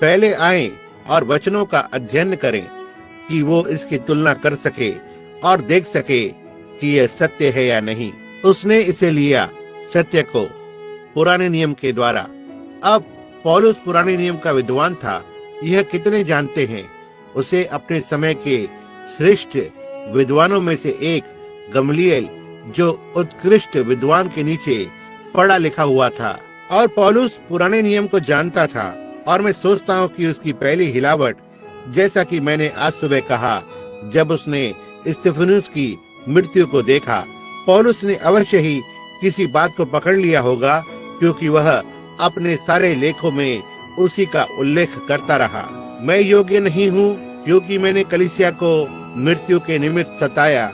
पहले आएं और वचनों का अध्ययन करें कि वो इसकी तुलना कर सके और देख सके कि यह सत्य है या नहीं। उसने इसे लिया सत्य को पुराने नियम के द्वारा। अब पौलुस पुराने नियम का विद्वान था, यह कितने जानते हैं। उसे अपने समय के श्रेष्ठ विद्वानों में से एक गमलीएल, जो उत्कृष्ट विद्वान के नीचे पढ़ा लिखा हुआ था, और पौलुस पुराने नियम को जानता था। और मैं सोचता हूँ कि उसकी पहली हिलावट, जैसा कि मैंने आज सुबह कहा, जब उसने स्तिफनुस की मृत्यु को देखा, पौलुस ने अवश्य ही किसी बात को पकड़ लिया होगा, क्योंकि वह अपने सारे लेखों में उसी का उल्लेख करता रहा। मैं योग्य नहीं हूँ, क्योंकि मैंने कलीसिया को मृत्यु के निमित्त सताया।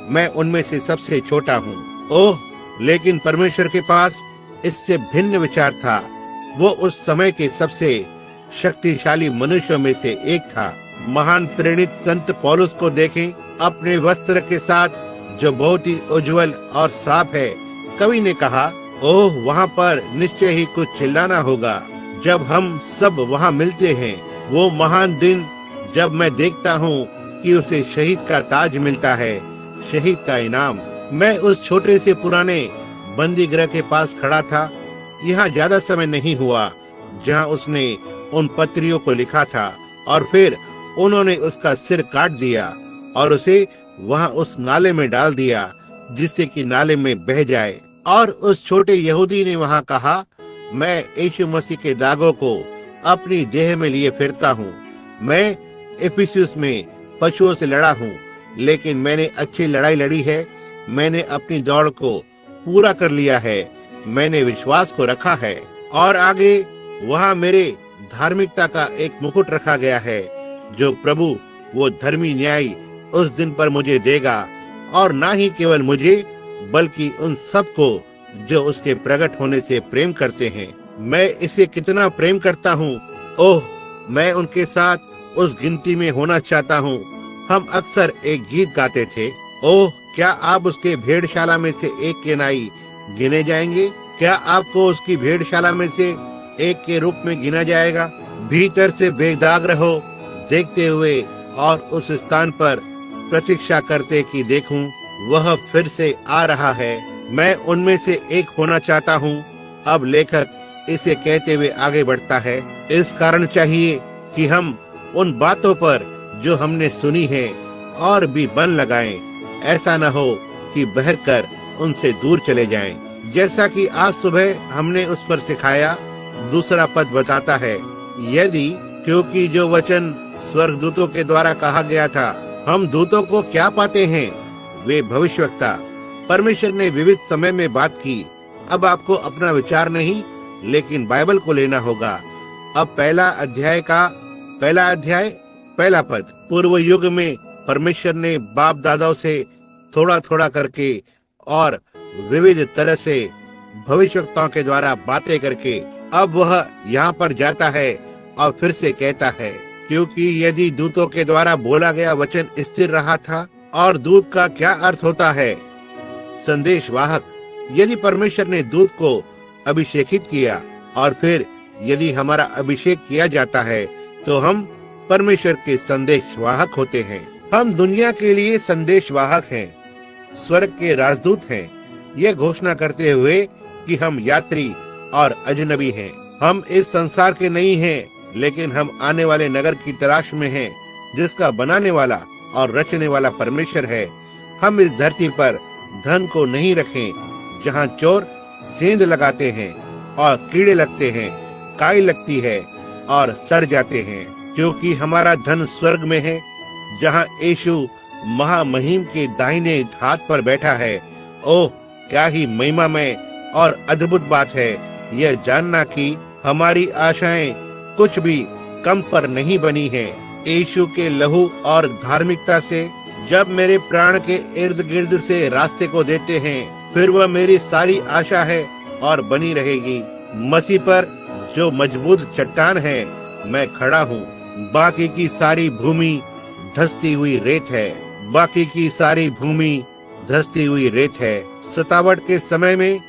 मैं उनमें से सबसे छोटा हूँ। ओह, लेकिन परमेश्वर के पास इससे भिन्न विचार था। वो उस समय के सबसे शक्तिशाली मनुष्यों में से एक था। महान प्रेरित संत पौलुस को देखें, अपने वस्त्र के साथ, जो बहुत ही उज्जवल और साफ है। कवि ने कहा, ओह, वहाँ पर निश्चय ही कुछ चिल्लाना होगा जब हम सब वहाँ मिलते हैं। वो महान दिन जब मैं देखता हूँ कि उसे शहीद का ताज मिलता है, शहीद का इनाम। मैं उस छोटे से पुराने बंदी गृह के पास खड़ा था। यहाँ ज्यादा समय नहीं हुआ जहाँ उसने उन पत्रियों को लिखा था, और फिर उन्होंने उसका सिर काट दिया और उसे वहाँ उस नाले में डाल दिया, जिससे कि नाले में बह जाए। और उस छोटे यहूदी ने वहाँ कहा, मैं यीशु मसीह के दागों को अपनी देह में लिए फिरता हूँ। मैं इफिसुस में पशुओं से लड़ा हूँ, लेकिन मैंने अच्छी लड़ाई लड़ी है। मैंने अपनी दौड़ को पूरा कर लिया है। मैंने विश्वास को रखा है। और आगे वहाँ मेरे धार्मिकता का एक मुकुट रखा गया है, जो प्रभु, वो धर्मी न्यायी, उस दिन पर मुझे देगा। और ना ही केवल मुझे, बल्कि उन सबको जो उसके प्रकट होने से प्रेम करते हैं। मैं इसे कितना प्रेम करता हूँ। ओह, मैं उनके साथ उस गिनती में होना चाहता हूँ। हम अक्सर एक गीत गाते थे, ओह, क्या आप उसके भेड़शाला में से एक के नाई गिने जाएंगे? क्या आपको उसकी भेड़शाला में से एक के रूप में गिना जाएगा? भीतर से बेदाग रहो, देखते हुए और उस स्थान पर प्रतीक्षा करते कि देखूं, वह फिर से आ रहा है। मैं उनमें से एक होना चाहता हूँ। अब लेखक इसे कहते हुए आगे बढ़ता है, इस कारण चाहिए कि हम उन बातों पर जो हमने सुनी है और भी बन लगाएं। ऐसा न हो कि बहकर उनसे दूर चले जाएं। जैसा कि आज सुबह हमने उस पर सिखाया, दूसरा पद बताता है, यदि, क्योंकि जो वचन स्वर्गदूतों के द्वारा कहा गया था, हम दूतों को क्या पाते हैं? वे भविष्यवक्ता। परमेश्वर ने विविध समय में बात की। अब आपको अपना विचार नहीं, लेकिन बाइबल को लेना होगा। अब पहला अध्याय पहला पद। पूर्व युग में परमेश्वर ने बाप दादाओं से थोड़ा थोड़ा करके और विविध तरह से भविष्यवक्ताओं के द्वारा बातें करके अब वह यहाँ पर जाता है और फिर से कहता है, क्योंकि यदि दूतों के द्वारा बोला गया वचन स्थिर रहा था। और दूत का क्या अर्थ होता है? संदेशवाहक। यदि परमेश्वर ने दूत को अभिषेकित किया और फिर यदि हमारा अभिषेक किया जाता है, तो हम परमेश्वर के संदेशवाहक होते हैं। हम दुनिया के लिए संदेशवाहक हैं, स्वर्ग के राजदूत हैं, ये घोषणा करते हुए कि हम यात्री और अजनबी हैं। हम इस संसार के नहीं हैं, लेकिन हम आने वाले नगर की तलाश में हैं, जिसका बनाने वाला और रचने वाला परमेश्वर है। हम इस धरती पर धन को नहीं रखें, जहाँ चोर सेंध लगाते हैं और कीड़े लगते हैं, काई लगती है और सड़ जाते हैं, क्योंकि हमारा धन स्वर्ग में है, जहाँ यीशु महामहिम के दाहिने हाथ पर बैठा है। ओह, क्या ही महिमामय और अद्भुत बात है यह जानना कि हमारी आशाएं कुछ भी कम पर नहीं बनी हैं। यीशु के लहू और धार्मिकता से जब मेरे प्राण के इर्द गिर्द से रास्ते को देते हैं, फिर वह मेरी सारी आशा है और बनी रहेगी। मसीह पर जो मजबूत चट्टान है, मैं खड़ा हूँ। बाकी की सारी भूमि धंसती हुई रेत है। बाकी की सारी भूमि धंसती हुई रेत है। सतावट के समय में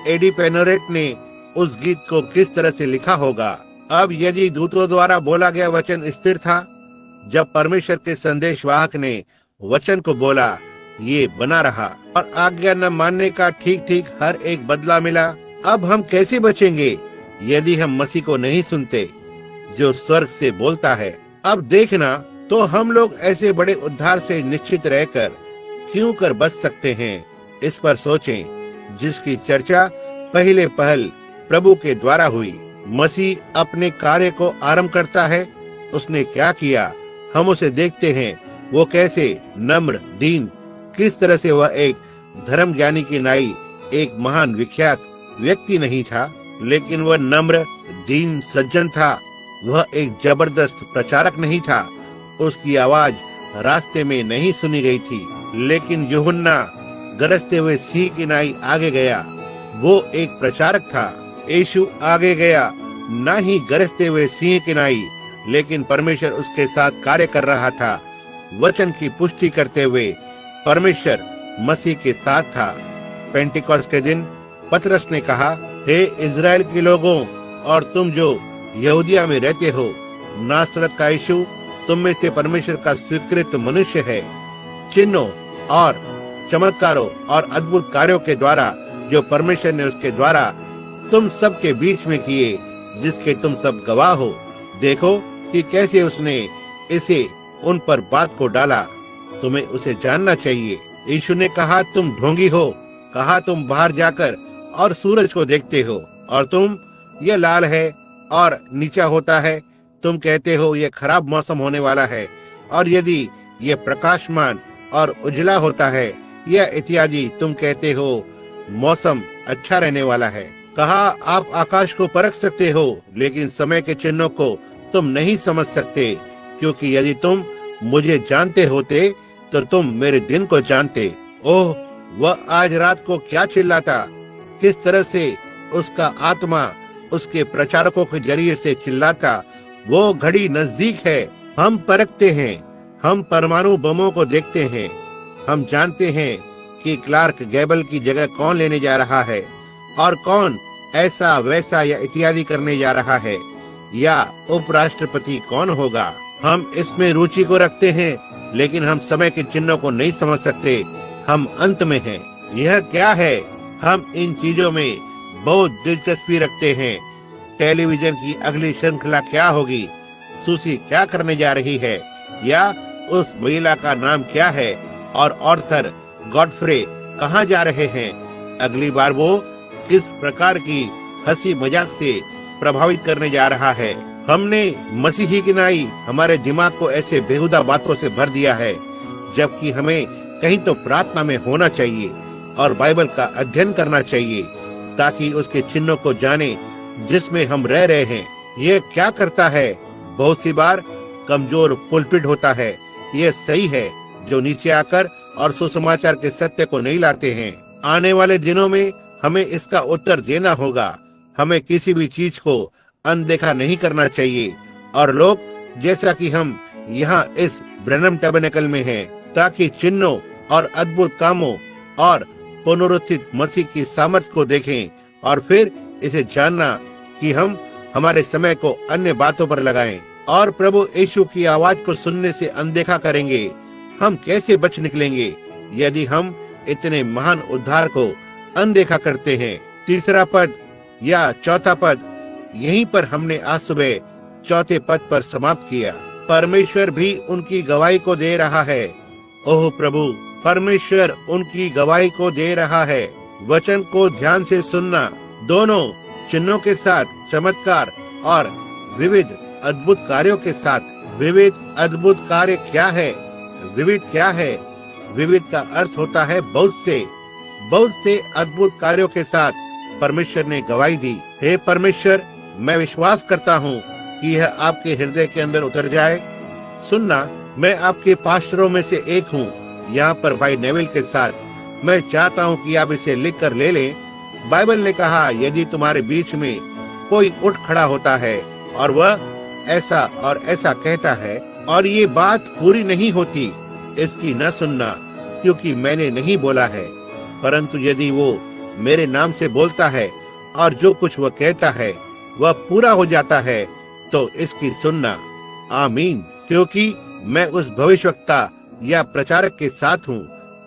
एडी पेनोरेट ने उस गीत को किस तरह से लिखा होगा। अब यदि दूतों द्वारा बोला गया वचन स्थिर था, जब परमेश्वर के संदेशवाहक ने वचन को बोला, ये बना रहा और आज्ञा न मानने का ठीक ठीक हर एक बदला मिला, अब हम कैसे बचेंगे यदि हम मसीह को नहीं सुनते जो स्वर्ग से बोलता है। अब देखना, तो हम लोग ऐसे बड़े उद्धार से निश्चित रहकर क्यों कर बच सकते हैं, इस पर सोचें, जिसकी चर्चा पहले पहल प्रभु के द्वारा हुई। मसीह अपने कार्य को आरंभ करता है। उसने क्या किया, हम उसे देखते हैं। वो कैसे नम्र, दीन, किस तरह से वह एक धर्म ज्ञानी की नाई एक महान विख्यात व्यक्ति नहीं था, लेकिन वह नम्र, दीन, सज्जन था। वह एक जबरदस्त प्रचारक नहीं था। उसकी आवाज रास्ते में नहीं सुनी गई थी, लेकिन यूहन्ना गरजते हुए सिंह की नाई आगे गया। वो एक प्रचारक था। यीशु आगे गया, ना ही गरजते हुए सिंह की नाई, लेकिन परमेश्वर उसके साथ कार्य कर रहा था। वचन की पुष्टि करते हुए परमेश्वर मसीह के साथ था। पेंटिकॉस्ट के दिन पतरस ने कहा, हे इजराइल के लोगों और तुम जो यहूदिया में रहते हो, नासरत का यीशु तुम में से परमेश्वर का स्वीकृत मनुष्य है। चिन्हों और चमत्कारों और अद्भुत कार्यों के द्वारा जो परमेश्वर ने उसके द्वारा तुम सब के बीच में किए, जिसके तुम सब गवाह हो। देखो कि कैसे उसने इसे उन पर बात को डाला। तुम्हें उसे जानना चाहिए। यीशु ने कहा, तुम ढोंगी हो। कहा, तुम बाहर जाकर और सूरज को देखते हो और तुम, ये लाल है और नीचा होता है। तुम कहते हो ये खराब मौसम होने वाला है, और यदि ये प्रकाशमान और उजला होता है या इत्यादि, तुम कहते हो मौसम अच्छा रहने वाला है। कहा, आप आकाश को परख सकते हो, लेकिन समय के चिन्हों को तुम नहीं समझ सकते, क्योंकि यदि तुम मुझे जानते होते तो तुम मेरे दिन को जानते। ओह, वह आज रात को क्या चिल्लाता, किस तरह से उसका आत्मा उसके प्रचारकों के जरिए से चिल्लाता। वो घड़ी नजदीक है। हम परखते हैं, हम परमाणु बमों को देखते हैं। हम जानते हैं कि क्लार्क गैबल की जगह कौन लेने जा रहा है और कौन ऐसा वैसा या इत्यादि करने जा रहा है, या उपराष्ट्रपति कौन होगा। हम इसमें रुचि को रखते हैं, लेकिन हम समय के चिन्हों को नहीं समझ सकते। हम अंत में हैं। यह क्या है? हम इन चीजों में बहुत दिलचस्पी रखते हैं। टेलीविजन की अगली श्रृंखला क्या होगी, सुसी क्या करने जा रही है, या उस महिला का नाम क्या है, और ऑर्थर गॉडफ्रे कहाँ जा रहे हैं। अगली बार वो किस प्रकार की हंसी मजाक से प्रभावित करने जा रहा है। हमने मसीही की नाई हमारे दिमाग को ऐसे बेहुदा बातों से भर दिया है, जबकि हमें कहीं तो प्रार्थना में होना चाहिए और बाइबल का अध्ययन करना चाहिए, ताकि उसके चिन्हों को जाने जिसमें हम रह रहे हैं। ये क्या करता है? बहुत सी बार कमजोर पुलपिट होता है। ये सही है, जो नीचे आकर और सुसमाचार के सत्य को नहीं लाते हैं। आने वाले दिनों में हमें इसका उत्तर देना होगा। हमें किसी भी चीज को अनदेखा नहीं करना चाहिए, और लोग जैसा कि हम यहाँ इस ब्रैनम टैबरनेकल में हैं, ताकि चिन्हों और अद्भुत कामों और पुनरुत्थित मसीह की सामर्थ्य को देखें, और फिर इसे जानना कि हम हमारे समय को अन्य बातों पर लगाएं और प्रभु यीशु की आवाज को सुनने से अनदेखा करेंगे। हम कैसे बच निकलेंगे यदि हम इतने महान उद्धार को अनदेखा करते हैं? तीसरा पद या चौथा पद, यहीं पर हमने आज सुबह चौथे पद पर समाप्त किया। परमेश्वर भी उनकी गवाही को दे रहा है। ओह प्रभु, परमेश्वर उनकी गवाही को दे रहा है। वचन को ध्यान से सुनना, दोनों चिन्हों के साथ, चमत्कार और विविध अद्भुत कार्यों के साथ। विविध अद्भुत कार्य क्या है? विविध क्या है? विविध का अर्थ होता है बहुत से अद्भुत कार्यों के साथ परमेश्वर ने गवाही दी। हे परमेश्वर, मैं विश्वास करता हूँ कि यह आपके हृदय के अंदर उतर जाए। सुनना, मैं आपके पास्टरों में से एक हूँ, यहाँ पर भाई नेविल के साथ। मैं चाहता हूँ कि आप इसे लिख कर ले लें। बाइबल ने कहा, यदि तुम्हारे बीच में कोई उठ खड़ा होता है और वह ऐसा और ऐसा कहता है और ये बात पूरी नहीं होती, इसकी न सुनना, क्योंकि मैंने नहीं बोला है। परंतु यदि वो मेरे नाम से बोलता है और जो कुछ वह कहता है वह पूरा हो जाता है, तो इसकी सुनना। आमीन। क्योंकि मैं उस भविष्यवक्ता या प्रचारक के साथ हूँ,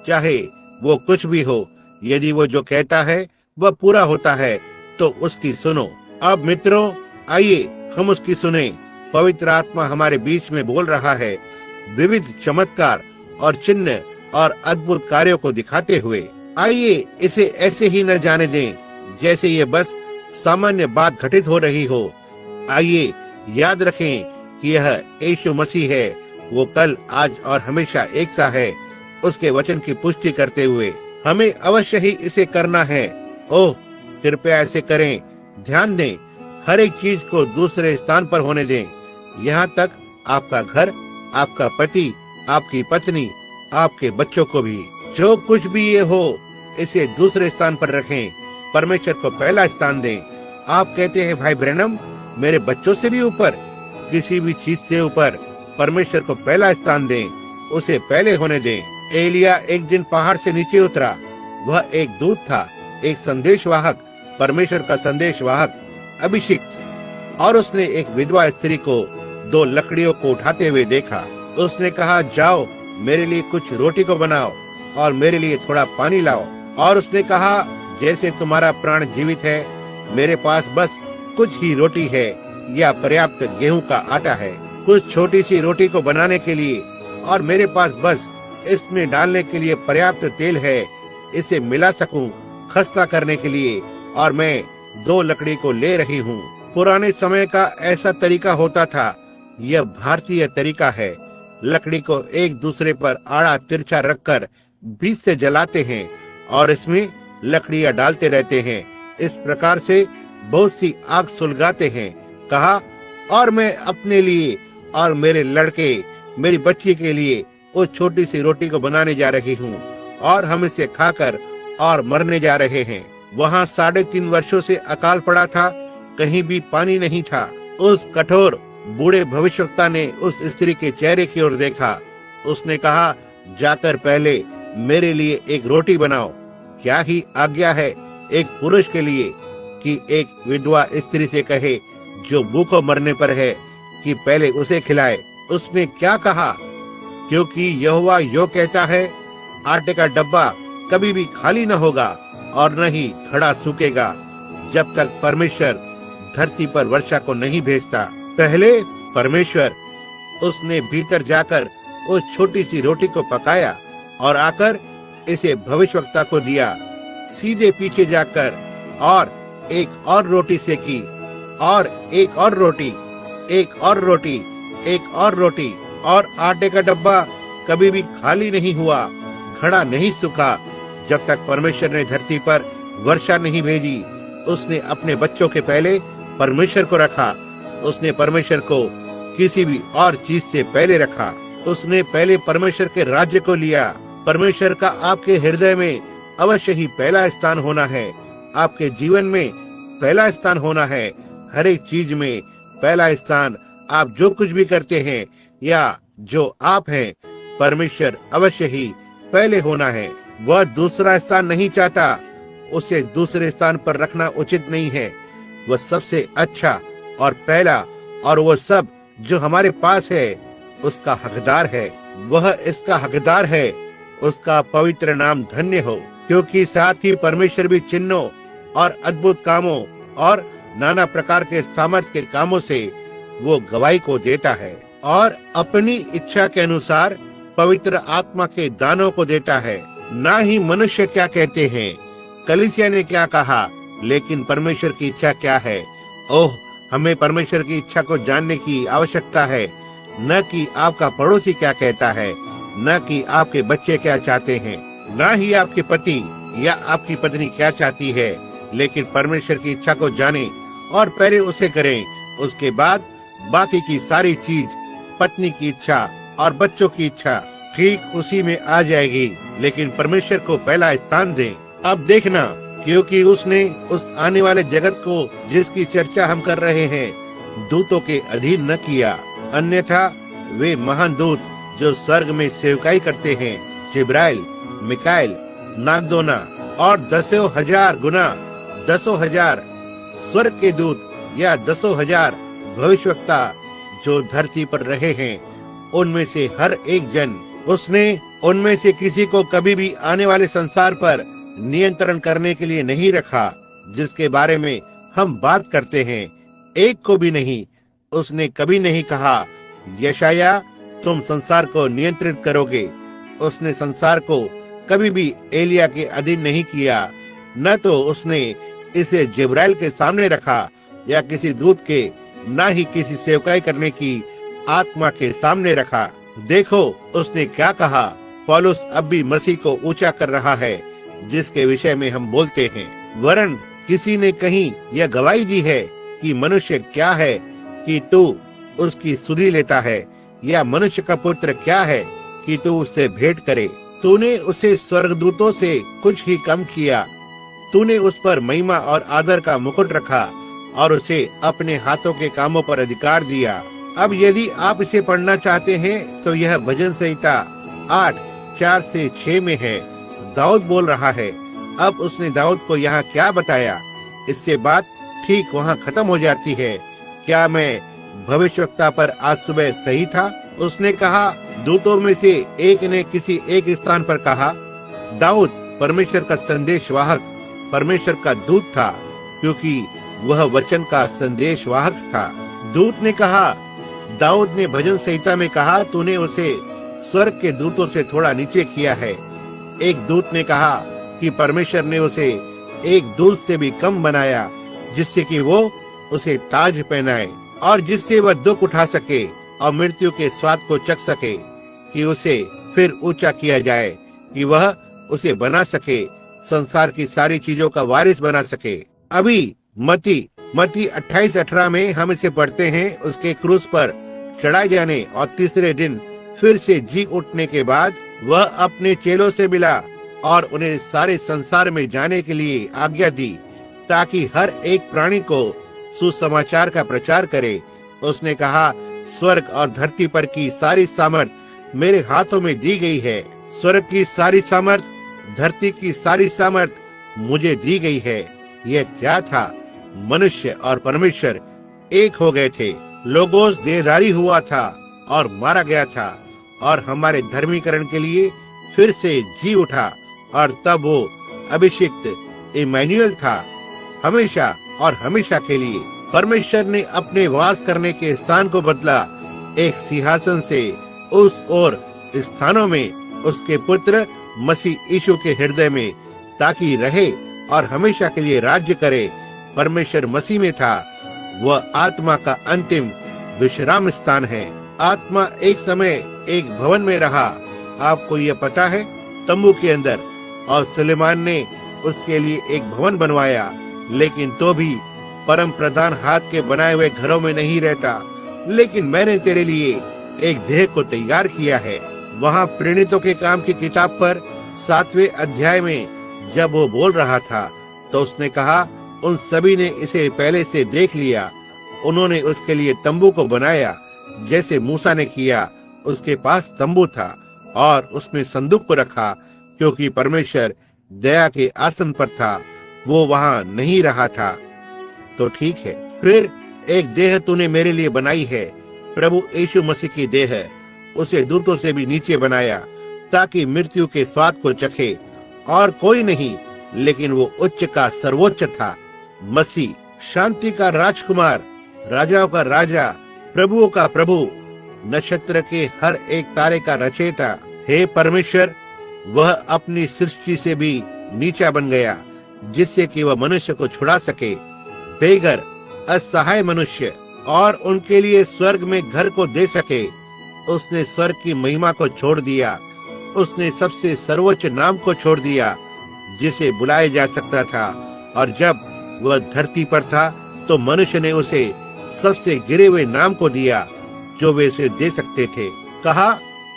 चाहे वो कुछ भी हो। यदि वो जो कहता है वह पूरा होता है तो उसकी सुनो। अब मित्रों, आइए हम उसकी सुने। पवित्र आत्मा हमारे बीच में बोल रहा है, विविध चमत्कार और चिन्ह और अद्भुत कार्यों को दिखाते हुए। आइए इसे ऐसे ही न जाने दें जैसे ये बस सामान्य बात घटित हो रही हो। आइए याद रखें कि यह यीशु मसीह है, वो कल, आज और हमेशा एक सा है। उसके वचन की पुष्टि करते हुए हमें अवश्य ही इसे करना है। ओह, कृपया ऐसे करें। ध्यान दें, हर एक चीज को दूसरे स्थान पर होने दें, यहाँ तक आपका घर, आपका पति, आपकी पत्नी, आपके बच्चों को भी। जो कुछ भी ये हो, इसे दूसरे स्थान पर रखें। परमेश्वर को पहला स्थान दें। आप कहते हैं, भाई ब्रैनम, मेरे बच्चों से भी ऊपर, किसी भी चीज से ऊपर परमेश्वर को पहला स्थान दें, उसे पहले होने दें। एलिया एक दिन पहाड़ से नीचे उतरा। वह एक दूत था, एक संदेशवाहक, परमेश्वर का संदेशवाहक, अभिषिक्त। और उसने एक विधवा स्त्री को 2 लकड़ियों को उठाते हुए देखा। उसने कहा, जाओ मेरे लिए कुछ रोटी को बनाओ और मेरे लिए थोड़ा पानी लाओ। और उसने कहा, जैसे तुम्हारा प्राण जीवित है, मेरे पास बस कुछ ही रोटी है या पर्याप्त गेहूं का आटा है, कुछ छोटी सी रोटी को बनाने के लिए, और मेरे पास बस इसमें डालने के लिए पर्याप्त तेल है, इसे मिला सकूं खस्ता करने के लिए, और मैं 2 लकड़ी को ले रही हूँ। पुराने समय का ऐसा तरीका होता था। यह भारतीय तरीका है। लकड़ी को एक दूसरे पर आड़ा तिरछा रखकर बीच से जलाते हैं और इसमें लकड़ियां डालते रहते हैं। इस प्रकार से बहुत सी आग सुलगाते हैं। कहा, और मैं अपने लिए और मेरे लड़के, मेरी बच्ची के लिए उस छोटी सी रोटी को बनाने जा रही हूँ, और हम इसे खाकर और मरने जा रहे हैं। वहाँ 3.5 वर्षों से अकाल पड़ा था, कहीं भी पानी नहीं था। उस कठोर बूढ़े भविष्यवक्ता ने उस स्त्री के चेहरे की ओर देखा। उसने कहा, जाकर पहले मेरे लिए एक रोटी बनाओ। क्या ही आज्ञा है एक पुरुष के लिए कि एक विधवा स्त्री से कहे जो भूखों मरने पर है कि पहले उसे खिलाए। उसने क्या कहा? क्योंकि यहोवा यो कहता है, आटे का डब्बा कभी भी खाली न होगा और न ही घड़ा सूखेगा जब तक परमेश्वर धरती पर वर्षा को नहीं भेजता। पहले परमेश्वर, उसने भीतर जाकर उस छोटी सी रोटी को पकाया और आकर इसे भविष्यवक्ता को दिया। सीधे पीछे जाकर और एक और रोटी सेकी, और एक और रोटी, एक और रोटी, एक और रोटी, और आटे का डब्बा कभी भी खाली नहीं हुआ, घड़ा नहीं सूखा जब तक परमेश्वर ने धरती पर वर्षा नहीं भेजी। उसने अपने बच्चों के पहले परमेश्वर को रखा। उसने परमेश्वर को किसी भी और चीज से पहले रखा। उसने पहले परमेश्वर के राज्य को लिया। परमेश्वर का आपके हृदय में अवश्य ही पहला स्थान होना है। आपके जीवन में पहला स्थान होना है। हर एक चीज में पहला स्थान। आप जो कुछ भी करते हैं या जो आप हैं, परमेश्वर अवश्य ही पहले होना है। वह दूसरा स्थान नहीं चाहता। उसे दूसरे स्थान पर रखना उचित नहीं है। वह सबसे अच्छा और पहला, और वो सब जो हमारे पास है उसका हकदार है। वह इसका हकदार है। उसका पवित्र नाम धन्य हो, क्योंकि साथ ही परमेश्वर भी चिन्हों और अद्भुत कामों और नाना प्रकार के सामर्थ के कामों से वो गवाही को देता है और अपनी इच्छा के अनुसार पवित्र आत्मा के दानों को देता है। ना ही मनुष्य क्या कहते हैं, कलीसिया ने क्या कहा, लेकिन परमेश्वर की इच्छा क्या है। ओह, हमें परमेश्वर की इच्छा को जानने की आवश्यकता है, न कि आपका पड़ोसी क्या कहता है, न कि आपके बच्चे क्या चाहते हैं, न ही आपके पति या आपकी पत्नी क्या चाहती है, लेकिन परमेश्वर की इच्छा को जानें और पहले उसे करें। उसके बाद बाकी की सारी चीज, पत्नी की इच्छा और बच्चों की इच्छा ठीक उसी में आ जाएगी। लेकिन परमेश्वर को पहला स्थान दें। अब देखना, क्योंकि उसने उस आने वाले जगत को जिसकी चर्चा हम कर रहे हैं दूतों के अधीन न किया, अन्यथा वे महान दूत जो स्वर्ग में सेवकाई करते हैं, जिब्राइल, मिकाएल, नागदोना और 10,000 गुना 10,000 स्वर्ग के दूत या 10,000 भविष्यवक्ता जो धरती पर रहे हैं, उनमें से हर एक जन, उसने उनमें से किसी को कभी भी आने वाले संसार पर नियंत्रण करने के लिए नहीं रखा, जिसके बारे में हम बात करते हैं, एक को भी नहीं। उसने कभी नहीं कहा, यशाया तुम संसार को नियंत्रित करोगे। उसने संसार को कभी भी एलिया के अधीन नहीं किया, न तो उसने इसे जिब्राइल के सामने रखा या किसी दूत के, न ही किसी सेवकाई करने की आत्मा के सामने रखा। देखो उसने क्या कहा। पौलुस अब भी मसीह को ऊंचा कर रहा है, जिसके विषय में हम बोलते हैं। वरन किसी ने कहीं यह गवाही दी है कि मनुष्य क्या है कि तू उसकी सुधि लेता है, या मनुष्य का पुत्र क्या है कि तू उससे भेंट करे। तूने उसे स्वर्गदूतों से कुछ ही कम किया। तूने उस पर महिमा और आदर का मुकुट रखा और उसे अपने हाथों के कामों पर अधिकार दिया। अब यदि आप इसे पढ़ना चाहते हैं तो यह भजन संहिता 8:4-6 में है। दाऊद बोल रहा है। अब उसने दाऊद को यहाँ क्या बताया, इससे बात ठीक वहाँ खत्म हो जाती है। क्या मैं भविष्यवक्ता पर आज सुबह सही था? उसने कहा, दूतों में से एक ने किसी एक स्थान पर कहा, दाऊद परमेश्वर का संदेशवाहक, परमेश्वर का दूत था, क्योंकि वह वचन का संदेशवाहक था। दूत ने कहा, दाऊद ने भजन संहिता में कहा, तूने उसे स्वर्ग के दूतों से थोड़ा नीचे किया है। एक दूत ने कहा कि परमेश्वर ने उसे एक दूत से भी कम बनाया, जिससे कि वो उसे ताज पहनाए और जिससे वह दुख उठा सके और मृत्यु के स्वाद को चख सके, कि उसे फिर ऊंचा किया जाए, कि वह उसे बना सके, संसार की सारी चीजों का वारिस बना सके। अभी मत्ती 28:18 में हम इसे पढ़ते हैं। उसके क्रूस पर चढ़ाए जाने और तीसरे दिन फिर से जी उठने के बाद वह अपने चेलों से मिला और उन्हें सारे संसार में जाने के लिए आज्ञा दी, ताकि हर एक प्राणी को सुसमाचार का प्रचार करे। उसने कहा, स्वर्ग और धरती पर की सारी सामर्थ मेरे हाथों में दी गई है। स्वर्ग की सारी सामर्थ, धरती की सारी सामर्थ मुझे दी गई है। यह क्या था? मनुष्य और परमेश्वर एक हो गए थे। लोगोस देहधारी हुआ था और मारा गया था और हमारे धर्मीकरण के लिए फिर से जी उठा, और तब वो अभिषिक्त इमैनुएल था, हमेशा और हमेशा के लिए। परमेश्वर ने अपने वास करने के स्थान को बदला, एक सिंहासन से उस ओर स्थानों में उसके पुत्र मसीह यीशु के हृदय में, ताकि रहे और हमेशा के लिए राज्य करे। परमेश्वर मसीह में था। वह आत्मा का अंतिम विश्राम स्थान है। आत्मा एक समय एक भवन में रहा, आपको यह पता है, तंबू के अंदर, और सुलेमान ने उसके लिए एक भवन बनवाया। लेकिन तो भी परम प्रधान हाथ के बनाए हुए घरों में नहीं रहता, लेकिन मैंने तेरे लिए एक देह को तैयार किया है। वहाँ प्रेरितों के काम की किताब पर 7वें अध्याय में जब वो बोल रहा था, तो उसने कहा, उन सभी ने इसे पहले से देख लिया। उन्होंने उसके लिए तंबू को बनाया, जैसे मूसा ने किया। उसके पास तंबू था और उसमें संदूक को रखा, क्योंकि परमेश्वर दया के आसन पर था, वो वहाँ नहीं रहा था। तो ठीक है, फिर एक देह तूने मेरे लिए बनाई है, प्रभु यीशु मसीह की देह है। उसे दूतों से भी नीचे बनाया, ताकि मृत्यु के स्वाद को चखे, और कोई नहीं, लेकिन वो उच्च का सर्वोच्च था, मसीह, शांति का राजकुमार, राजाओं का राजा, प्रभुओं का प्रभु, नक्षत्र के हर एक तारे का रचयिता। हे परमेश्वर, वह अपनी सृष्टि से भी नीचा बन गया, जिससे कि वह मनुष्य को छुड़ा सके, बेघर असहाय मनुष्य, और उनके लिए स्वर्ग में घर को दे सके। उसने स्वर्ग की महिमा को छोड़ दिया। उसने सबसे सर्वोच्च नाम को छोड़ दिया, जिसे बुलाया जा सकता था, और जब वह धरती पर था तो मनुष्य ने उसे सबसे गिरे हुए नाम को दिया, जो वे उसे दे सकते थे। कहा,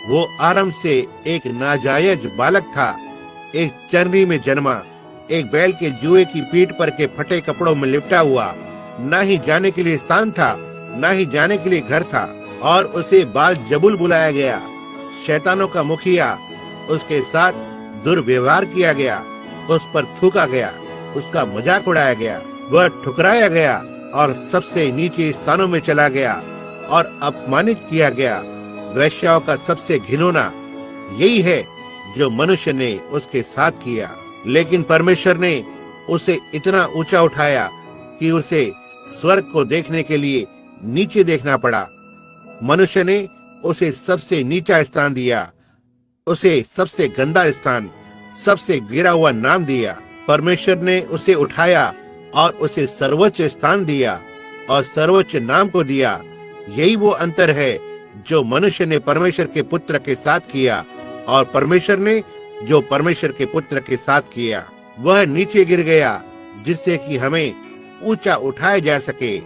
वो आरंभ से एक नाजायज बालक था, एक चरनी में जन्मा, एक बैल के जुए की पीठ पर के फटे कपड़ों में लिपटा हुआ। न ही जाने के लिए स्थान था, न ही जाने के लिए घर था, और उसे बाल जबुल बुलाया गया। शैतानों का मुखिया, उसके साथ दुर्व्यवहार किया गया, उस पर थूका गया, उसका मजाक उड़ाया गया, वह ठुकराया गया और सबसे नीचे स्थानों में चला गया और अपमानित किया गया। वेश्याओं का सबसे घिनौना यही है जो मनुष्य ने उसके साथ किया। लेकिन परमेश्वर ने उसे इतना ऊंचा उठाया कि उसे स्वर्ग को देखने के लिए नीचे देखना पड़ा। मनुष्य ने उसे सबसे नीचा स्थान दिया, उसे सबसे गंदा स्थान, सबसे गिरा हुआ नाम दिया। परमेश्वर ने उसे उठाया और उसे सर्वोच्च स्थान दिया और सर्वोच्च नाम को दिया। यही वो अंतर है जो मनुष्य ने परमेश्वर के पुत्र के साथ किया और परमेश्वर ने जो परमेश्वर के पुत्र के साथ किया। वह नीचे गिर गया जिससे कि हमें ऊंचा उठाया जा सके।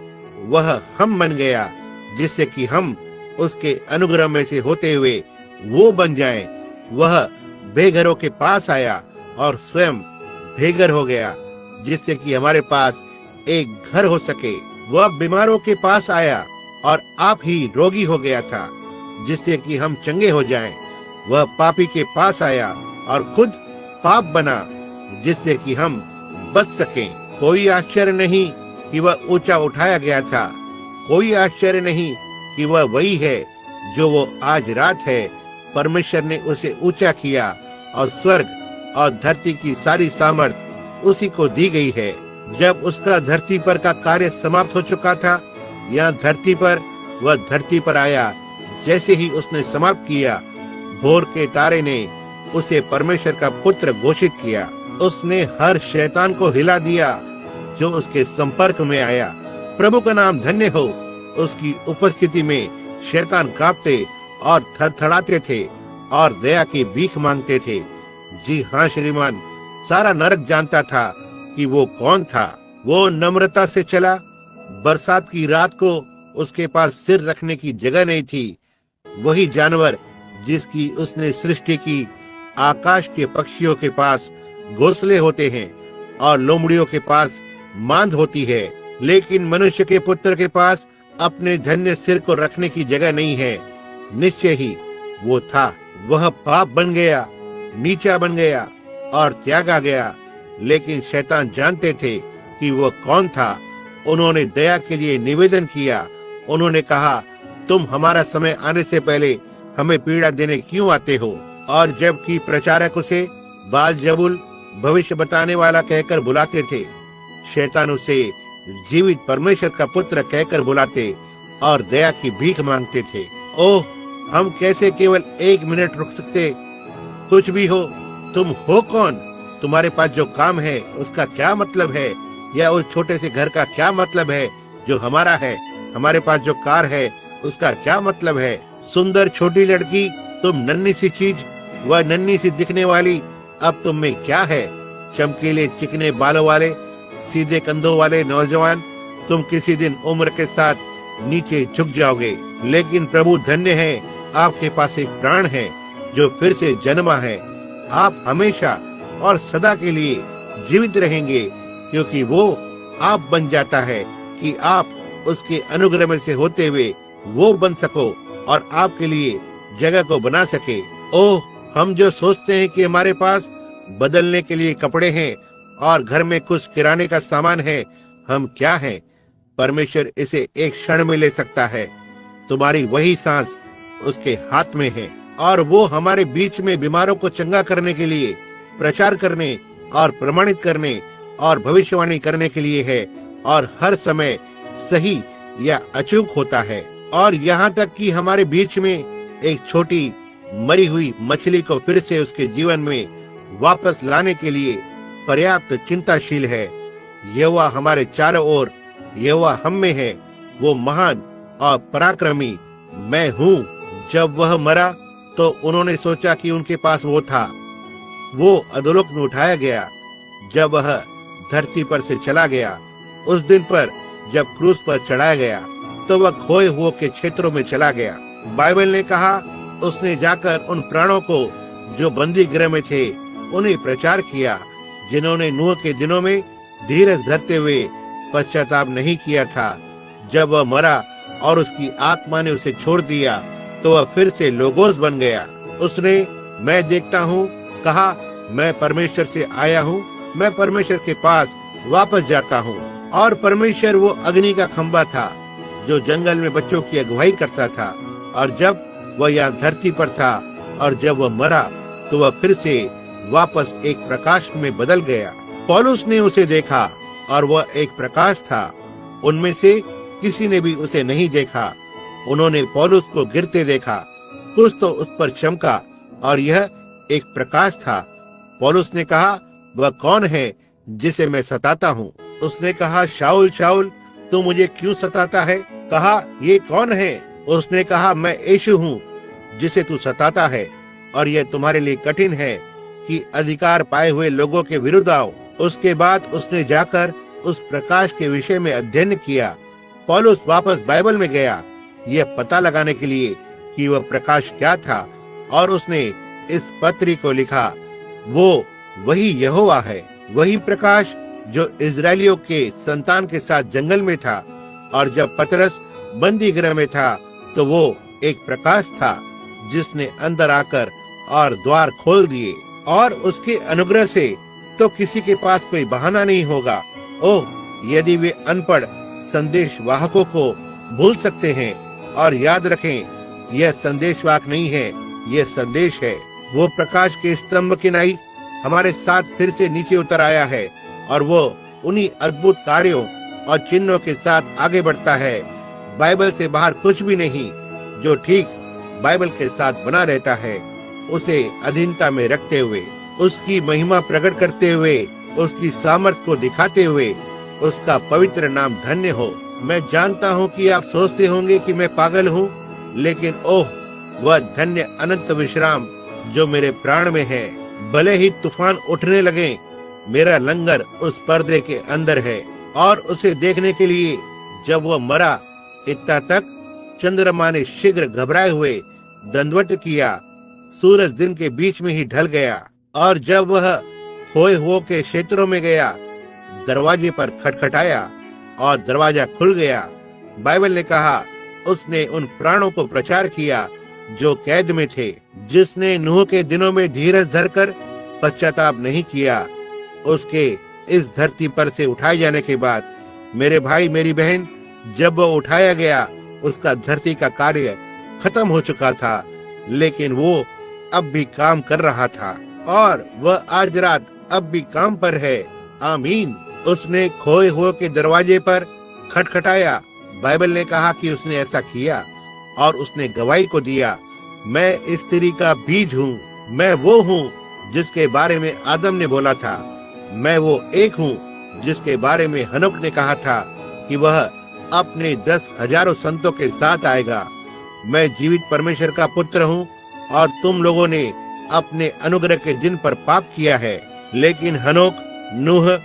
वह हम बन गया जिससे कि हम उसके अनुग्रह में से होते हुए वो बन जाएं। वह बेघरों के पास आया और स्वयं बेघर हो गया जिससे कि हमारे पास एक घर हो सके। वह बीमारों के पास आया और आप ही रोगी हो गया था जिससे कि हम चंगे हो जाएं। वह पापी के पास आया और खुद पाप बना जिससे कि हम बच सकें। कोई आश्चर्य नहीं कि वह ऊंचा उठाया गया था। कोई आश्चर्य नहीं कि वह वही है जो वो आज रात है। परमेश्वर ने उसे ऊंचा किया और स्वर्ग और धरती की सारी सामर्थ उसी को दी गई है। जब उसका धरती पर का कार्य समाप्त हो चुका था, यहाँ धरती पर वह धरती पर आया। जैसे ही उसने समाप्त किया, भोर के तारे ने उसे परमेश्वर का पुत्र घोषित किया। उसने हर शैतान को हिला दिया जो उसके संपर्क में आया। प्रभु का नाम धन्य हो। उसकी उपस्थिति में शैतान कांपते और थरथराते थे और दया की भीख मांगते थे। जी हाँ श्रीमान, सारा नरक जानता था कि वो कौन था। वो नम्रता से चला। बरसात की रात को उसके पास सिर रखने की जगह नहीं थी। वही जानवर जिसकी उसने सृष्टि की, आकाश के पक्षियों के पास घोंसले होते हैं और लोमड़ियों के पास मांद होती है, लेकिन मनुष्य के पुत्र के पास अपने धन्य सिर को रखने की जगह नहीं है। निश्चय ही वो था। वह पाप बन गया, नीचा बन गया और त्यागा गया, लेकिन शैतान जानते थे कि वो कौन था। उन्होंने दया के लिए निवेदन किया। उन्होंने कहा, तुम हमारा समय आने से पहले हमें पीड़ा देने क्यों आते हो? और जबकि प्रचारक उसे बाल-जबूल, भविष्य बताने वाला कहकर बुलाते थे, शैतान उसे जीवित परमेश्वर का पुत्र कहकर बुलाते और दया की भीख मांगते थे। ओह, हम कैसे केवल 1 मिनट रुक सकते? कुछ भी हो, तुम हो कौन? तुम्हारे पास जो काम है उसका क्या मतलब है? या उस छोटे से घर का क्या मतलब है जो हमारा है? हमारे पास जो कार है उसका क्या मतलब है? सुंदर छोटी लड़की, तुम नन्ही सी चीज, वह नन्ही सी दिखने वाली, अब तुम में क्या है? चमकीले चिकने बालों वाले, सीधे कंधों वाले नौजवान, तुम किसी दिन उम्र के साथ नीचे झुक जाओगे। लेकिन प्रभु धन्य है, आपके पास एक प्राण है जो फिर से जन्मा है। आप हमेशा और सदा के लिए जीवित रहेंगे, क्योंकि वो आप बन जाता है कि आप उसके अनुग्रह में से होते हुए वो बन सको और आपके लिए जगह को बना सके। ओह, हम जो सोचते हैं कि हमारे पास बदलने के लिए कपड़े हैं और घर में कुछ किराने का सामान है, हम क्या हैं? परमेश्वर इसे एक क्षण में ले सकता है। तुम्हारी वही सांस उसके हाथ में है और वो हमारे बीच में बीमारों को चंगा करने के लिए, प्रचार करने और प्रमाणित करने और भविष्यवाणी करने के लिए है और हर समय सही या अचूक होता है। और यहाँ तक कि हमारे बीच में एक छोटी मरी हुई मछली को फिर से उसके जीवन में वापस लाने के लिए पर्याप्त चिंताशील है। यहोवा हमारे चारों ओर, यहोवा हम में है। वो महान और पराक्रमी मैं हूँ। जब वह मरा तो उन्होंने सोचा कि उनके पास वो था। वो अधोलोक में उठाया गया जब वह धरती पर से चला गया। उस दिन पर जब क्रूस पर चढ़ाया गया तो वह खोए हुए के क्षेत्रों में चला गया। बाइबल ने कहा, उसने जाकर उन प्राणों को जो बंदी गृह में थे उन्हें प्रचार किया, जिन्होंने नूह के दिनों में धीरज धरते हुए पश्चाताप नहीं किया था। जब वह मरा और उसकी आत्मा ने उसे छोड़ दिया तो वह फिर से लोगोस बन गया। उसने मैं देखता हूँ कहा, मैं परमेश्वर से आया हूँ, मैं परमेश्वर के पास वापस जाता हूँ। और परमेश्वर वो अग्नि का खंभा था जो जंगल में बच्चों की अगुवाई करता था। और जब वह यहाँ धरती पर था और जब वह मरा तो वह फिर से वापस एक प्रकाश में बदल गया। पौलुस ने उसे देखा और वह एक प्रकाश था। उनमें से किसी ने भी उसे नहीं देखा। उन्होंने पौलुस को गिरते देखा, कुछ तो उस पर चमका और यह एक प्रकाश था। पौलुस ने कहा, वह कौन है जिसे मैं सताता हूँ? उसने कहा, शाऊल शाऊल, तू मुझे क्यों सताता है? कहा, ये कौन है? उसने कहा, मैं यीशु हूँ जिसे तू सताता है, और यह तुम्हारे लिए कठिन है कि अधिकार पाए हुए लोगों के विरुद्ध आओ। उसके बाद उसने जाकर उस प्रकाश के विषय में अध्ययन किया। पौलुस वापस बाइबल में गया यह पता लगाने के लिए कि वह प्रकाश क्या था, और उसने इस पत्री को लिखा, वो वही यहोवा है, वही प्रकाश जो इजरायलियों के संतान के साथ जंगल में था। और जब पतरस बंदी गृह में था तो वो एक प्रकाश था जिसने अंदर आकर और द्वार खोल दिए, और उसके अनुग्रह से तो किसी के पास कोई बहाना नहीं होगा। ओह, यदि वे अनपढ़ संदेश वाहकों को भूल सकते हैं, और याद रखें यह संदेशवाहक नहीं है, यह संदेश है। वो प्रकाश के स्तंभ किनाई हमारे साथ फिर से नीचे उतर आया है, और वो उन्हीं अद्भुत कार्यों और चिन्हों के साथ आगे बढ़ता है। बाइबल से बाहर कुछ भी नहीं। जो ठीक बाइबल के साथ बना रहता है, उसे अधीनता में रखते हुए, उसकी महिमा प्रकट करते हुए, उसकी सामर्थ को दिखाते हुए, उसका पवित्र नाम धन्य हो। मैं जानता हूँ कि आप सोचते होंगे कि मैं पागल हूँ, लेकिन ओह, वह धन्य अनंत विश्राम जो मेरे प्राण में है। भले ही तूफान उठने लगे, मेरा लंगर उस पर्दे के अंदर है। और उसे देखने के लिए जब वह मरा, इतना तक चंद्रमा ने शीघ्र घबराए हुए दंडवत किया। सूरज दिन के बीच में ही ढल गया, और जब वह खोए हुओं के क्षेत्रों में गया, दरवाजे पर खटखटाया और दरवाजा खुल गया। बाइबल ने कहा, उसने उन प्राणों को प्रचार किया जो कैद में थे, जिसने नूह के दिनों में धीरज धरकर पश्चाताप नहीं किया। उसके इस धरती पर से उठाए जाने के बाद, मेरे भाई मेरी बहन, जब वो उठाया गया, उसका धरती का कार्य खत्म हो चुका था, लेकिन वो अब भी काम कर रहा था, और वह आज रात अब भी काम पर है। आमीन। उसने खोए हुए के दरवाजे पर खटखटाया। बाइबल ने कहा कि उसने ऐसा किया, और उसने गवाही को दिया, मैं इस स्त्री का बीज हूँ। मैं वो हूँ जिसके बारे में आदम ने बोला था। मैं वो एक हूँ जिसके बारे में हनोक ने कहा था कि वह अपने 10,000 संतों के साथ आएगा। मैं जीवित परमेश्वर का पुत्र हूँ, और तुम लोगों ने अपने अनुग्रह के दिन पर पाप किया है। लेकिन हनोक, नूह,